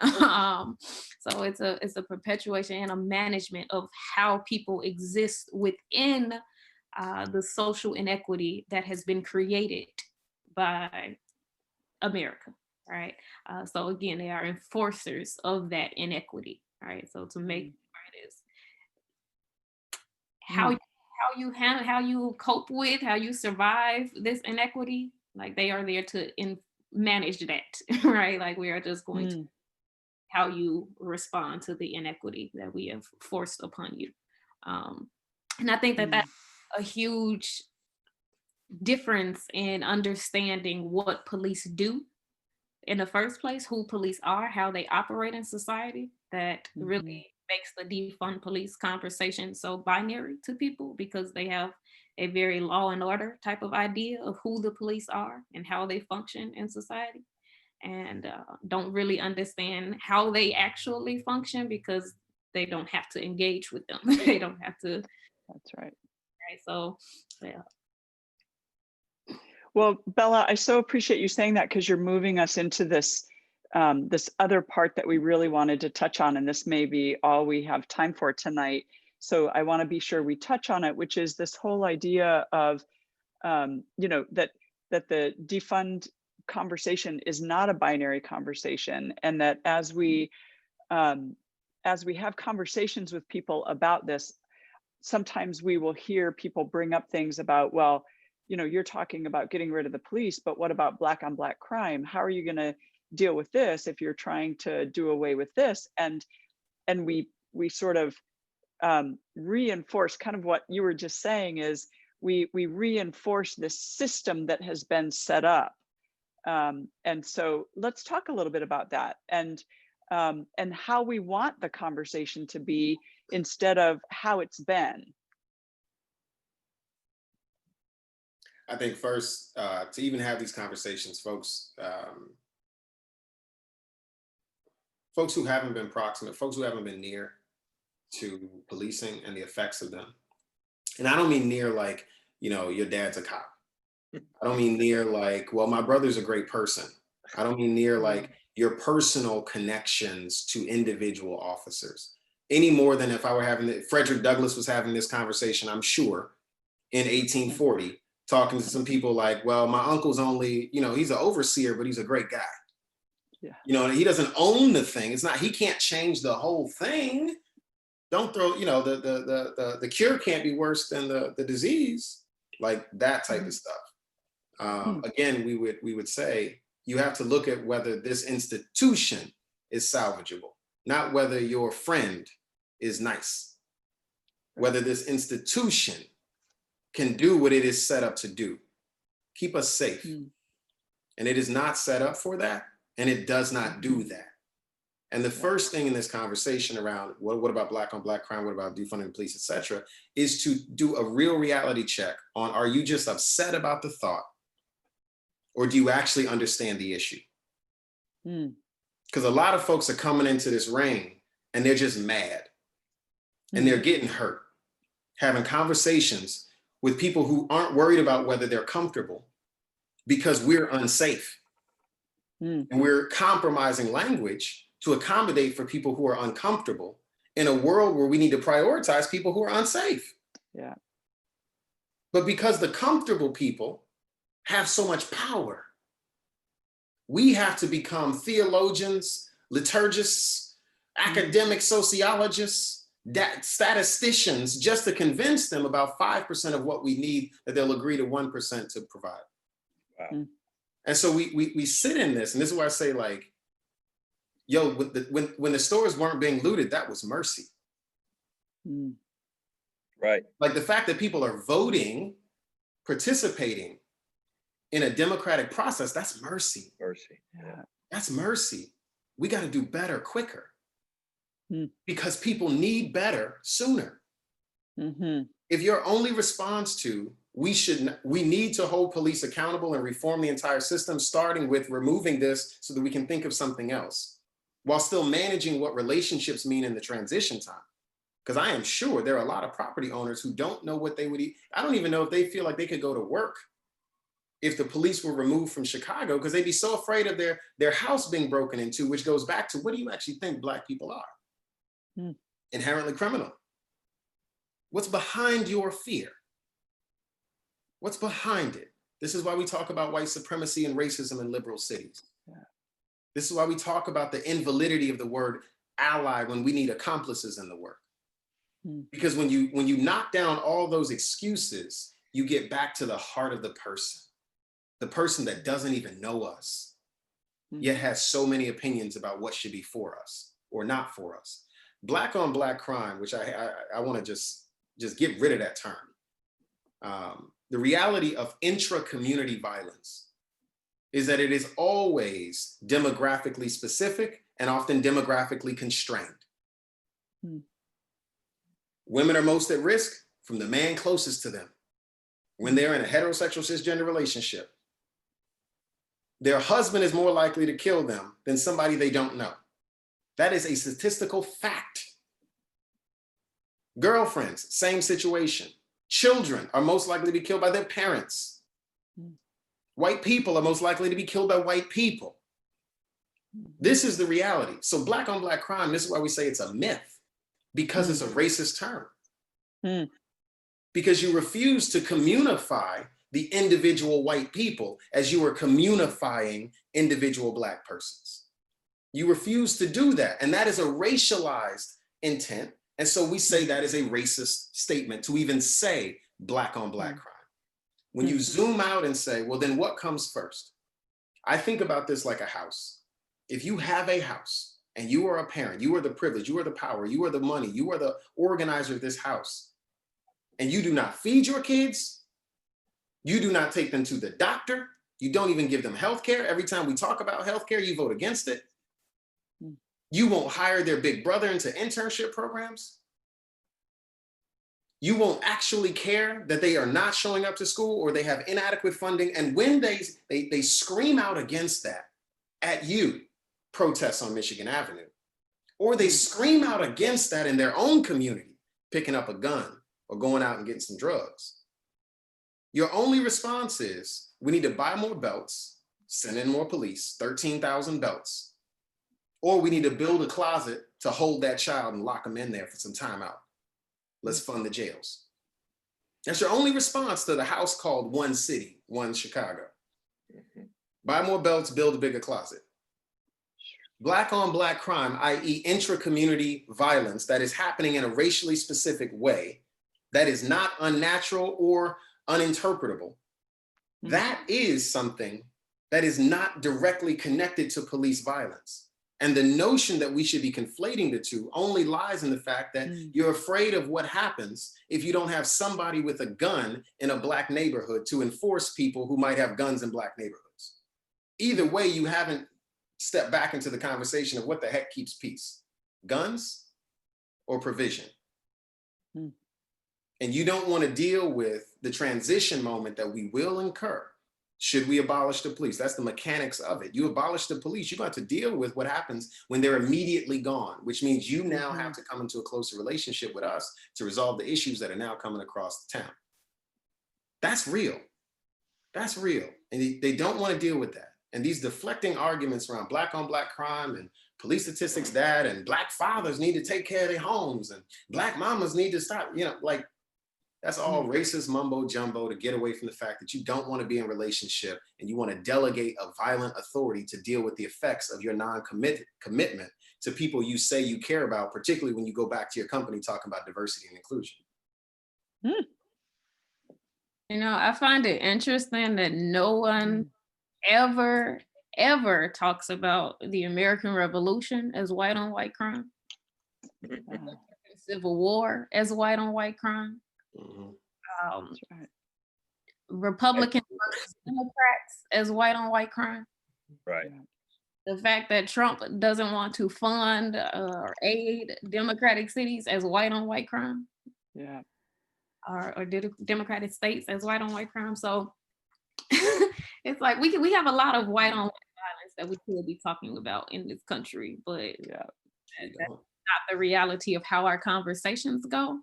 So it's a perpetuation and a management of how people exist within the social inequity that has been created by America, right? So again, they are enforcers of that inequity, right? So to make it is how you handle, how you cope with, how you survive this inequity, like they are there to manage that, right? Like we are just going to how you respond to the inequity that we have forced upon you. And I think that that's a huge difference in understanding what police do in the first place, who police are, how they operate in society, that really makes the defund police conversation so binary to people, because they have a very law and order type of idea of who the police are and how they function in society, and don't really understand how they actually function because they don't have to engage with them. They don't have to. That's right. Right. So, yeah. Well, Bella, I so appreciate you saying that, because you're moving us into this this other part that we really wanted to touch on, and this may be all we have time for tonight. So I want to be sure we touch on it, which is this whole idea of, you know, that the defund conversation is not a binary conversation, and that as we have conversations with people about this, sometimes we will hear people bring up things about, well, you know, you're talking about getting rid of the police, but what about Black on Black crime? How are you going to deal with this if you're trying to do away with this? And we sort of reinforce kind of what you were just saying, is we reinforce this system that has been set up. And so let's talk a little bit about that, and how we want the conversation to be instead of how it's been. I think first, to even have these conversations, folks who haven't been proximate, folks who haven't been near to policing and the effects of them. And I don't mean near like, you know, your dad's a cop. I don't mean near like, well, my brother's a great person. I don't mean near like your personal connections to individual officers, any more than if I were having, Frederick Douglass was having this conversation, I'm sure, in 1840, talking to some people like, well, my uncle's only, you know, he's an overseer, but he's a great guy. Yeah. You know, and he doesn't own the thing. It's not, he can't change the whole thing. Don't throw, you know, the cure can't be worse than the disease, like that type of stuff. Again, we would say, you have to look at whether this institution is salvageable, not whether your friend is nice, whether this institution can do what it is set up to do, keep us safe. And it is not set up for that, and it does not do that. And the first thing in this conversation around what about Black on Black crime, what about defunding the police, et cetera, is to do a real reality check on, are you just upset about the thought, or do you actually understand the issue? Because a lot of folks are coming into this ring and they're just mad and they're getting hurt, having conversations with people who aren't worried about whether they're comfortable because we're unsafe. And we're compromising language to accommodate for people who are uncomfortable in a world where we need to prioritize people who are unsafe. Yeah. But because the comfortable people have so much power, we have to become theologians, liturgists, academic sociologists, statisticians, just to convince them about 5% of what we need that they'll agree to 1% to provide. Wow. And so we sit in this, and this is why I say, like, yo, when the stores weren't being looted, that was mercy. Right. Like the fact that people are voting, participating in a democratic process, that's mercy. Mercy. Yeah. That's mercy. We got to do better quicker because people need better sooner. If your only response to we need to hold police accountable and reform the entire system, starting with removing this so that we can think of something else, while still managing what relationships mean in the transition time. Because I am sure there are a lot of property owners who don't know what they would eat. I don't even know if they feel like they could go to work if the police were removed from Chicago, because they'd be so afraid of their house being broken into, which goes back to, what do you actually think Black people are? Inherently criminal. What's behind your fear? What's behind it? This is why we talk about white supremacy and racism in liberal cities. This is why we talk about the invalidity of the word ally when we need accomplices in the work. Because when you knock down all those excuses, you get back to the heart of the person that doesn't even know us, yet has so many opinions about what should be for us or not for us. Black on Black crime, which I want to just get rid of that term. The reality of intra-community violence is that it is always demographically specific and often demographically constrained. Women are most at risk from the man closest to them. When they're in a heterosexual cisgender relationship, their husband is more likely to kill them than somebody they don't know. That is a statistical fact. Girlfriends, same situation. Children are most likely to be killed by their parents. White people are most likely to be killed by white people. This is the reality. So Black on Black crime, this is why we say it's a myth, because it's a racist term. Because you refuse to communify the individual white people as you are communifying individual Black persons. You refuse to do that. And that is a racialized intent. And so we say that is a racist statement to even say Black on Black crime. When you zoom out and say, well, then what comes first? I think about this like a house. If you have a house and you are a parent, you are the privilege, you are the power, you are the money, you are the organizer of this house, and you do not feed your kids, you do not take them to the doctor, you don't even give them healthcare. Every time we talk about healthcare, you vote against it. You won't hire their big brother into internship programs. You won't actually care that they are not showing up to school or they have inadequate funding. And when they scream out against that at you, protests on Michigan Avenue, or they scream out against that in their own community, picking up a gun or going out and getting some drugs, your only response is, we need to buy more belts, send in more police, 13,000 belts, or we need to build a closet to hold that child and lock them in there for some time out. Let's fund the jails. That's your only response to the house called One City, One Chicago. Buy more belts, build a bigger closet. Black on Black crime, i.e. intra-community violence that is happening in a racially specific way, that is not unnatural or uninterpretable. That is something that is not directly connected to police violence. And the notion that we should be conflating the two only lies in the fact that you're afraid of what happens if you don't have somebody with a gun in a Black neighborhood to enforce people who might have guns in Black neighborhoods. Either way, you haven't stepped back into the conversation of what the heck keeps peace, guns or provision. And you don't want to deal with the transition moment that we will incur Should we abolish the police? That's the mechanics of it. You abolish the police, you're going to have to deal with what happens when they're immediately gone, which means you now have to come into a closer relationship with us to resolve the issues that are now coming across the town. That's real. That's real. And they don't want to deal with that. And these deflecting arguments around black on black crime and police statistics that, and black fathers need to take care of their homes and black mamas need to stop, like, that's all racist mumbo jumbo to get away from the fact that you don't want to be in a relationship and you want to delegate a violent authority to deal with the effects of your commitment to people you say you care about, particularly when you go back to your company talking about diversity and inclusion. I find it interesting that no one ever talks about the American Revolution as white on white crime, Civil War as white on white crime. Republican versus Democrats as white on white crime. Right. The fact that Trump doesn't want to fund or aid Democratic cities as white on white crime. Yeah. Or Democratic states as white on white crime. So it's like we have a lot of white on white violence that we could be talking about in this country, but that's not the reality of how our conversations go.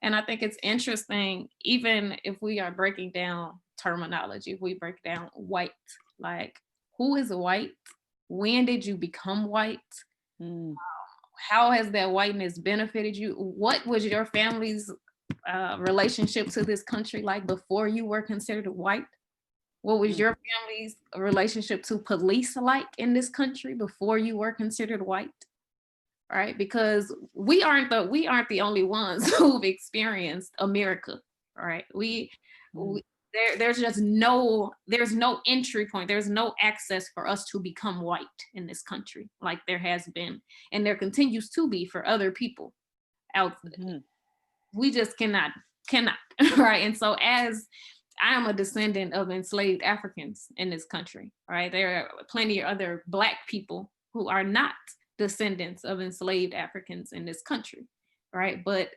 And I think it's interesting, even if we are breaking down terminology, if we break down white, like, who is white? When did you become white? How has that whiteness benefited you? What was your family's relationship to this country like before you were considered white? What was your family's relationship to police like in this country before you were considered white? Right? Because we aren't the only ones who've experienced America. Right? There's no entry point. There's no access for us to become white in this country, like there has been, and there continues to be for other people out there. We just cannot, right? And so, as I am a descendant of enslaved Africans in this country, right? There are plenty of other Black people who are not descendants of enslaved Africans in this country, right? But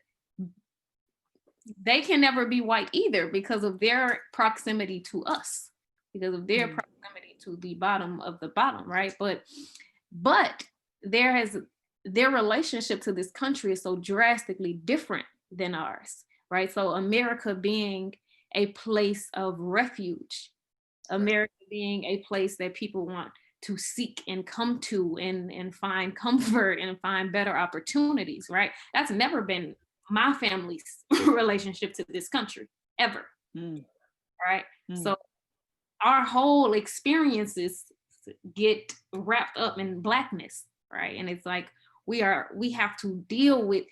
they can never be white either because of their proximity to us, because of their proximity to the bottom of the bottom, right? But their relationship to this country is so drastically different than ours, right? So America being a place of refuge, America being a place that people want to seek and come to and find comfort and find better opportunities, right? That's never been my family's relationship to this country, ever, right? So our whole experiences get wrapped up in Blackness, right? And it's like we have to deal with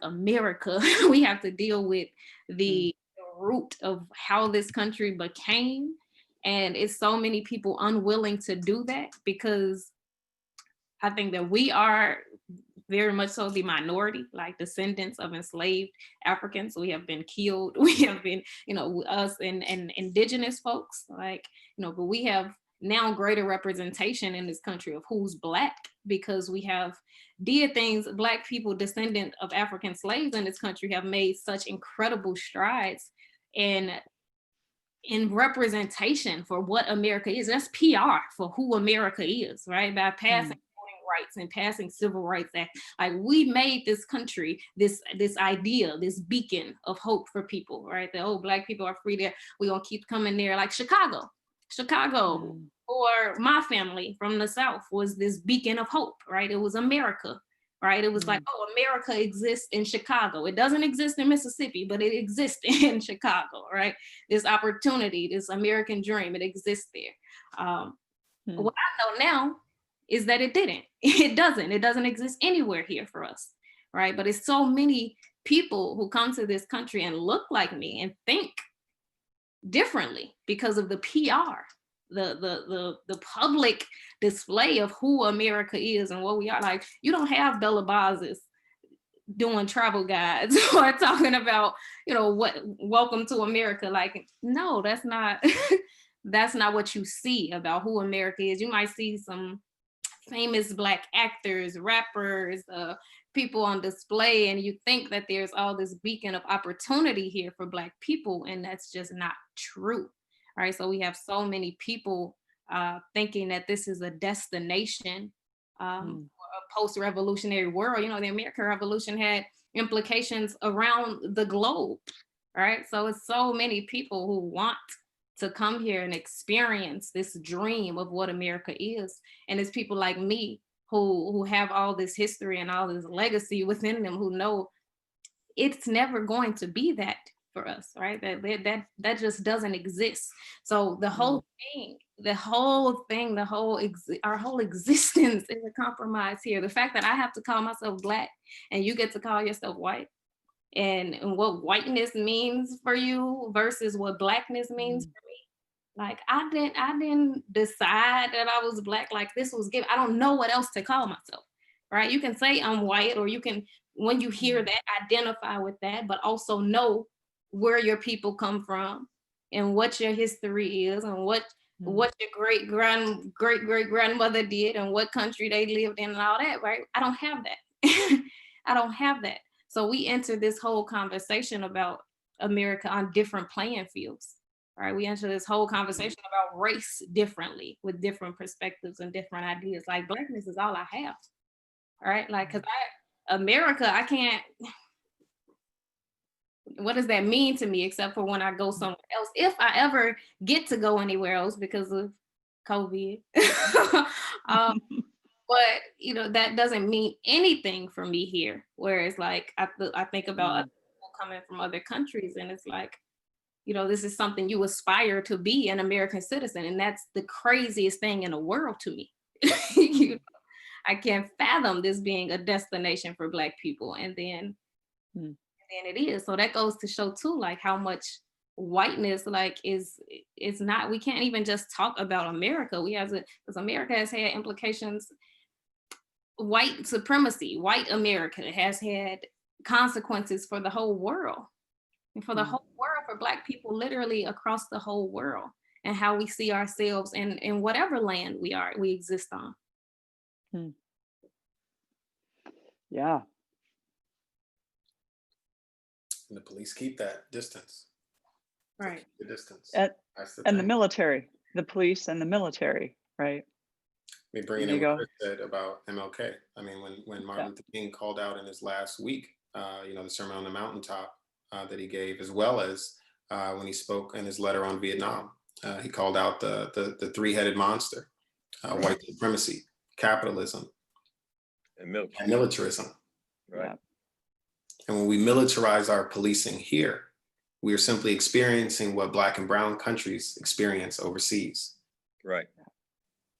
America. We have to deal with the root of how this country became. And it's so many people unwilling to do that because I think that we are very much so the minority, like descendants of enslaved Africans. We have been killed. We have been, us and indigenous folks, but we have now greater representation in this country of who's Black because we have did things. Black people, descendant of African slaves in this country, have made such incredible strides in representation for what America is. That's PR for who America is, right? By passing voting rights and passing Civil Rights Act, like we made this country this idea, this beacon of hope for people, right? The Black people are free there. We're gonna keep coming there, like Chicago. For my family from the South was this beacon of hope, right? It was America, right? It was like, America exists in Chicago. It doesn't exist in Mississippi, but it exists in Chicago, right? This opportunity, this American dream, it exists there. What I know now is that it didn't. It doesn't exist anywhere here for us, right? But it's so many people who come to this country and look like me and think differently because of the PR, the public display of who America is and what we are. Like, you don't have Bella Bazes doing travel guides or talking about, what welcome to America. Like, no, that's not that's not what you see about who America is. You might see some famous Black actors, rappers, people on display, and you think that there's all this beacon of opportunity here for Black people, and that's just not true. right? So we have so many people thinking that this is a destination for a post-revolutionary world. You know, the American Revolution had implications around the globe, right? So it's so many people who want to come here and experience this dream of what America is. And it's people like me who have all this history and all this legacy within them, who know it's never going to be that for us, right? That just doesn't exist. So the whole thing, our whole existence is a compromise here. The fact that I have to call myself Black and you get to call yourself white, and what whiteness means for you versus what Blackness means for me. Like I didn't decide that I was Black, like this was given. I don't know what else to call myself, right? You can say I'm white, or you can, when you hear that, identify with that, but also know where your people come from and what your history is and what your great great grandmother did and what country they lived in and all that, right? I don't have that. I don't have that. So we enter this whole conversation about America on different playing fields, right? We enter this whole conversation about race differently, with different perspectives and different ideas. Like Blackness is all I have, right? Like, cause America, I can't, what does that mean to me except for when I go somewhere else, if I ever get to go anywhere else because of COVID. But you know, that doesn't mean anything for me here. Whereas like I think about other people coming from other countries, and it's like, you know, this is something you aspire to be, an American citizen, and that's the craziest thing in the world to me. You know, I can't fathom this being a destination for Black people, and then it is. So that goes to show too, like how much whiteness like is not. We can't even just talk about America. We have to, because America has had implications. White supremacy, white America has had consequences for the whole world, and for the whole world, for Black people, literally across the whole world, and how we see ourselves in whatever land we exist on. Yeah. And the police keep that distance. Right. The distance. And the military, the police and the military, right? Me bringing in what Chris said about MLK. I mean, when Martin Luther King called out in his last week, you know, the Sermon on the Mountaintop that he gave, as well as when he spoke in his letter on Vietnam, he called out the three-headed monster, white supremacy, capitalism, and militarism. Right. And when we militarize our policing here, we are simply experiencing what Black and brown countries experience overseas. Right.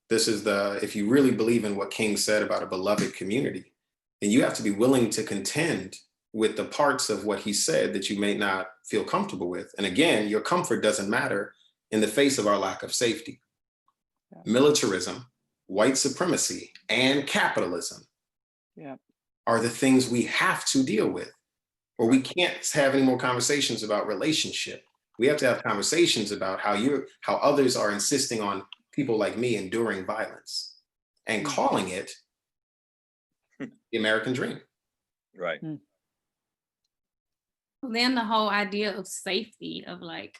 This is if you really believe in what King said about a beloved community, then you have to be willing to contend with the parts of what he said that you may not feel comfortable with. And again, your comfort doesn't matter in the face of our lack of safety. Militarism, white supremacy, and capitalism are the things we have to deal with, or we can't have any more conversations about relationship. We have to have conversations about how others are insisting on people like me enduring violence and calling it the American dream. Right. Then the whole idea of safety, of like,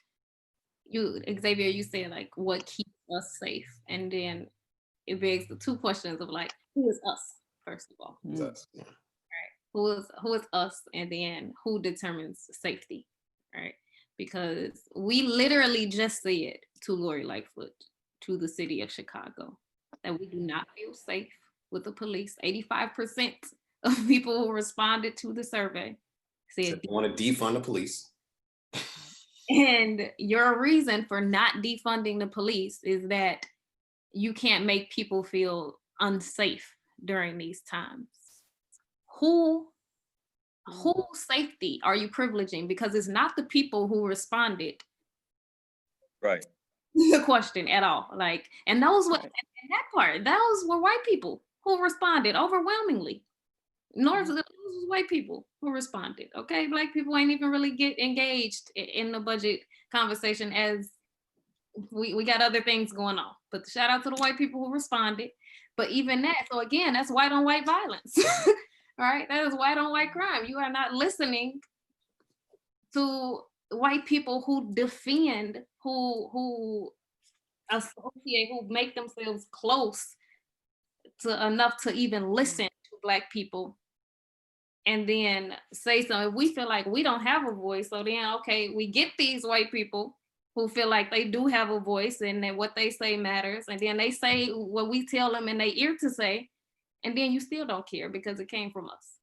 Xavier, you said like what keeps us safe, and then it begs the two questions of like, who is us, first of all? Who's us? Yeah. Right. Who is us, and then who determines safety, right? Because we literally just said to Lori Lightfoot, to the city of Chicago, that we do not feel safe with the police. 85% of people who responded to the survey said they want to defund the police. And your reason for not defunding the police is that you can't make people feel unsafe during these times. Whose safety are you privileging? Because it's not the people who responded. Right. The question at all. Like, and those were, and that part, those were white people who responded overwhelmingly. Those was white people who responded. Okay, Black people ain't even really get engaged in the budget conversation, as we got other things going on. But shout out to the white people who responded. But even that, so again, that's white on white violence. Right? That is white on white crime. You are not listening to white people who defend, who associate, who make themselves close to enough to even listen to Black people, and then say something. We feel like we don't have a voice, so then okay, we get these white people who feel like they do have a voice and that what they say matters, and then they say what we tell them in their ear to say, and then you still don't care because it came from us.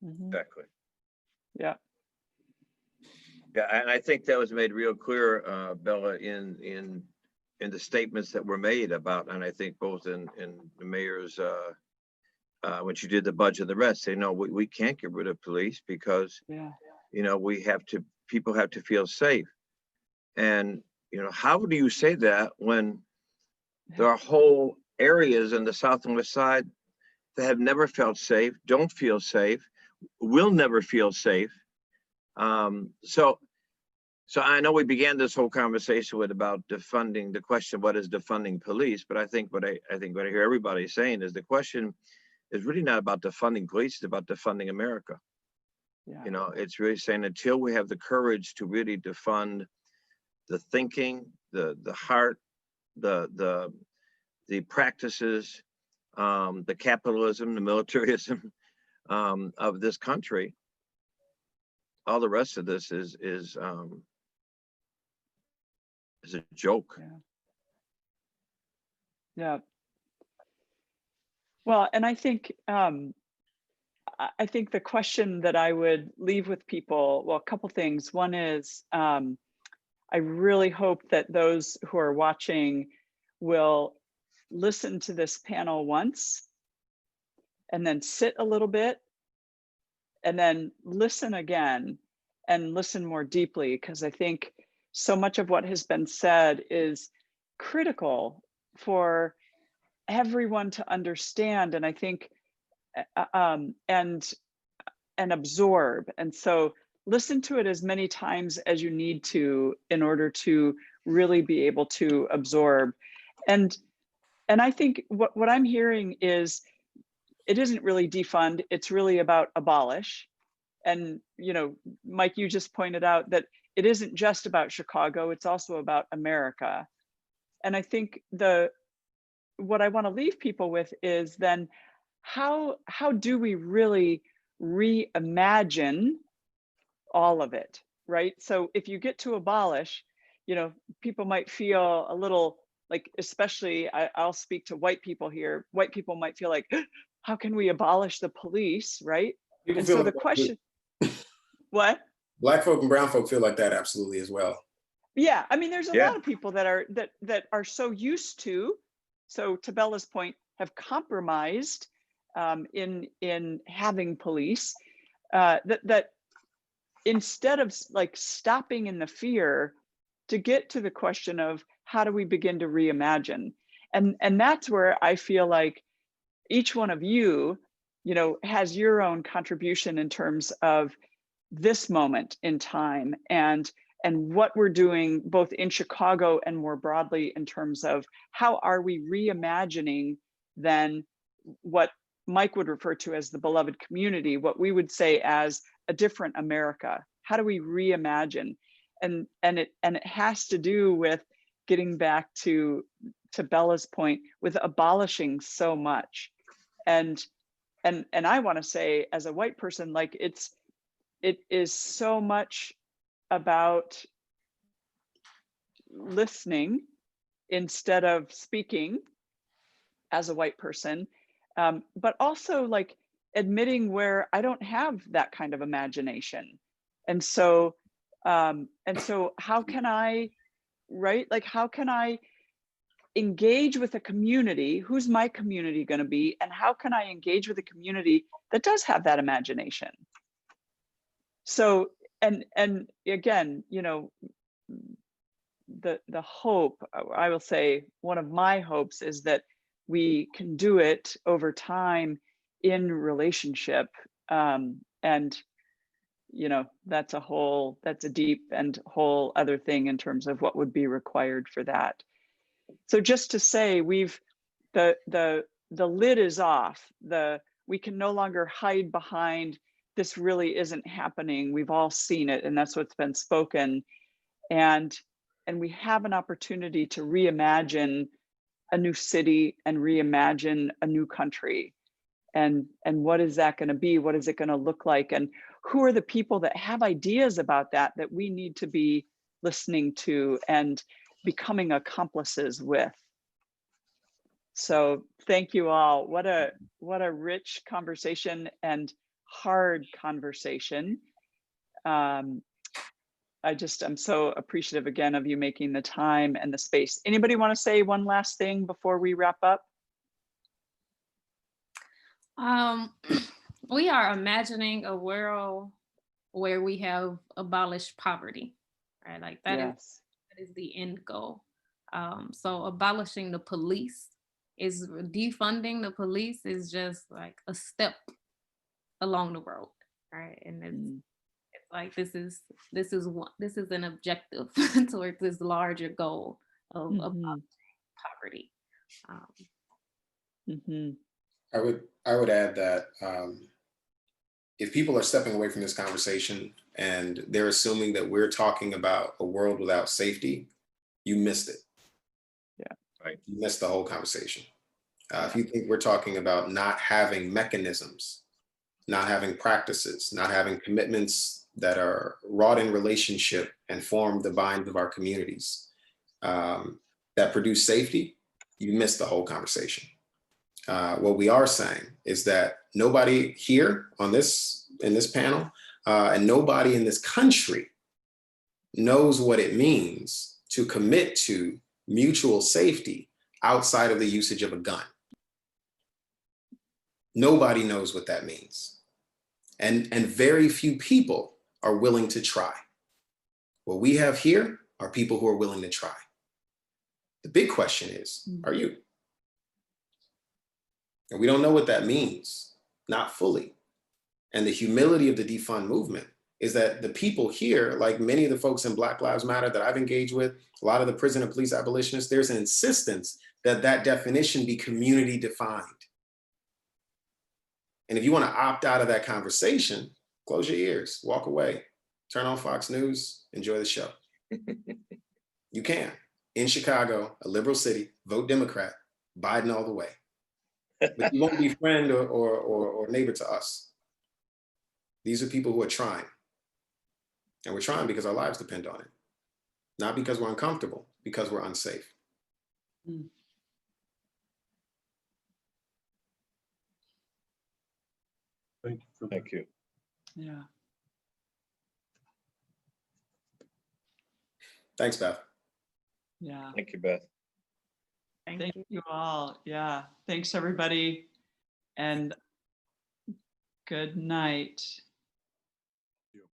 Exactly. Yeah. Yeah, and I think that was made real clear, Bella, in the statements that were made about, and I think both in the mayor's when she did the budget, the rest say, no, we can't get rid of police because people have to feel safe. And how do you say that when there are whole areas in the South and West Side that have never felt safe, don't feel safe, will never feel safe? So I know we began this whole conversation with about defunding, the question, what is defunding police? But I think what I hear everybody saying is the question is really not about defunding police, it's about defunding America. Yeah. It's really saying until we have the courage to really defund the thinking, the heart, the practices, the capitalism, the militarism of this country, all the rest of this is a joke. Yeah. Well, and I think the question that I would leave with people, well, a couple things. One is I really hope that those who are watching will listen to this panel once and then sit a little bit and then listen again and listen more deeply, because I think so much of what has been said is critical for everyone to understand, and I think and absorb. And so listen to it as many times as you need to in order to really be able to absorb. And I think what I'm hearing is it isn't really defund, it's really about abolish. And Mike, you just pointed out that it isn't just about Chicago, it's also about America. And I think what I want to leave people with is then how do we really reimagine all of it, right? So if you get to abolish, people might feel a little like, especially I'll speak to white people here, white people might feel like, how can we abolish the police, right? People And feel so like the question, what? Black folk and brown folk feel like that absolutely as well. Yeah, I mean, there's a Yeah. lot of people that are so used to, so to Bella's point, have compromised in having police that instead of like stopping in the fear, to get to the question of how do we begin to reimagine, and that's where I feel like each one of you, has your own contribution in terms of this moment in time and what we're doing both in Chicago and more broadly in terms of how are we reimagining then what Mike would refer to as the beloved community, what we would say as a different America. How do we reimagine? And it has to do with getting back to Bella's point with abolishing so much. And I want to say as a white person, like it is so much about listening instead of speaking as a white person, but also like admitting where I don't have that kind of imagination. And so how can I, right? Like, how can I engage with a community? Who's my community going to be? And how can I engage with a community that does have that imagination? So, and again, the hope, I will say, one of my hopes is that we can do it over time in relationship. And that's a deep and whole other thing in terms of what would be required for that. So just to say, the lid is off. We can no longer hide behind this really isn't happening. We've all seen it, and that's what's been spoken. And we have an opportunity to reimagine a new city and reimagine a new country. And what is that going to be? What is it going to look like? And who are the people that have ideas about that we need to be listening to and becoming accomplices with? So thank you all. What a rich conversation and hard conversation. I'm so appreciative again of you making the time and the space. Anybody want to say one last thing before we wrap up? We are imagining a world where we have abolished poverty, right? Like that is the end goal. So abolishing the police is defunding the police is just like a step along the road, right? And it's like this is an objective towards this larger goal of abolishing poverty. I would add that if people are stepping away from this conversation and they're assuming that we're talking about a world without safety, you missed it. Yeah, right. You missed the whole conversation. If you think we're talking about not having mechanisms, not having practices, not having commitments that are wrought in relationship and form the binds of our communities that produce safety, you missed the whole conversation. What we are saying is that nobody here in this panel and nobody in this country knows what it means to commit to mutual safety outside of the usage of a gun. Nobody knows what that means. And very few people are willing to try. What we have here are people who are willing to try. The big question is, are you? And we don't know what that means, not fully. And the humility of the defund movement is that the people here, like many of the folks in Black Lives Matter that I've engaged with, a lot of the prison and police abolitionists, there's an insistence that that definition be community defined. And if you want to opt out of that conversation, close your ears, walk away, turn on Fox News, enjoy the show. You can. In Chicago, a liberal city, vote Democrat, Biden all the way. But you won't be friend or neighbor to us. These are people who are trying. And we're trying because our lives depend on it. Not because we're uncomfortable, because we're unsafe. Thank you for that. Thank you. Yeah. Thanks, Beth. Yeah. Thank you, Beth. Thank you all. Yeah. Thanks, everybody. And good night.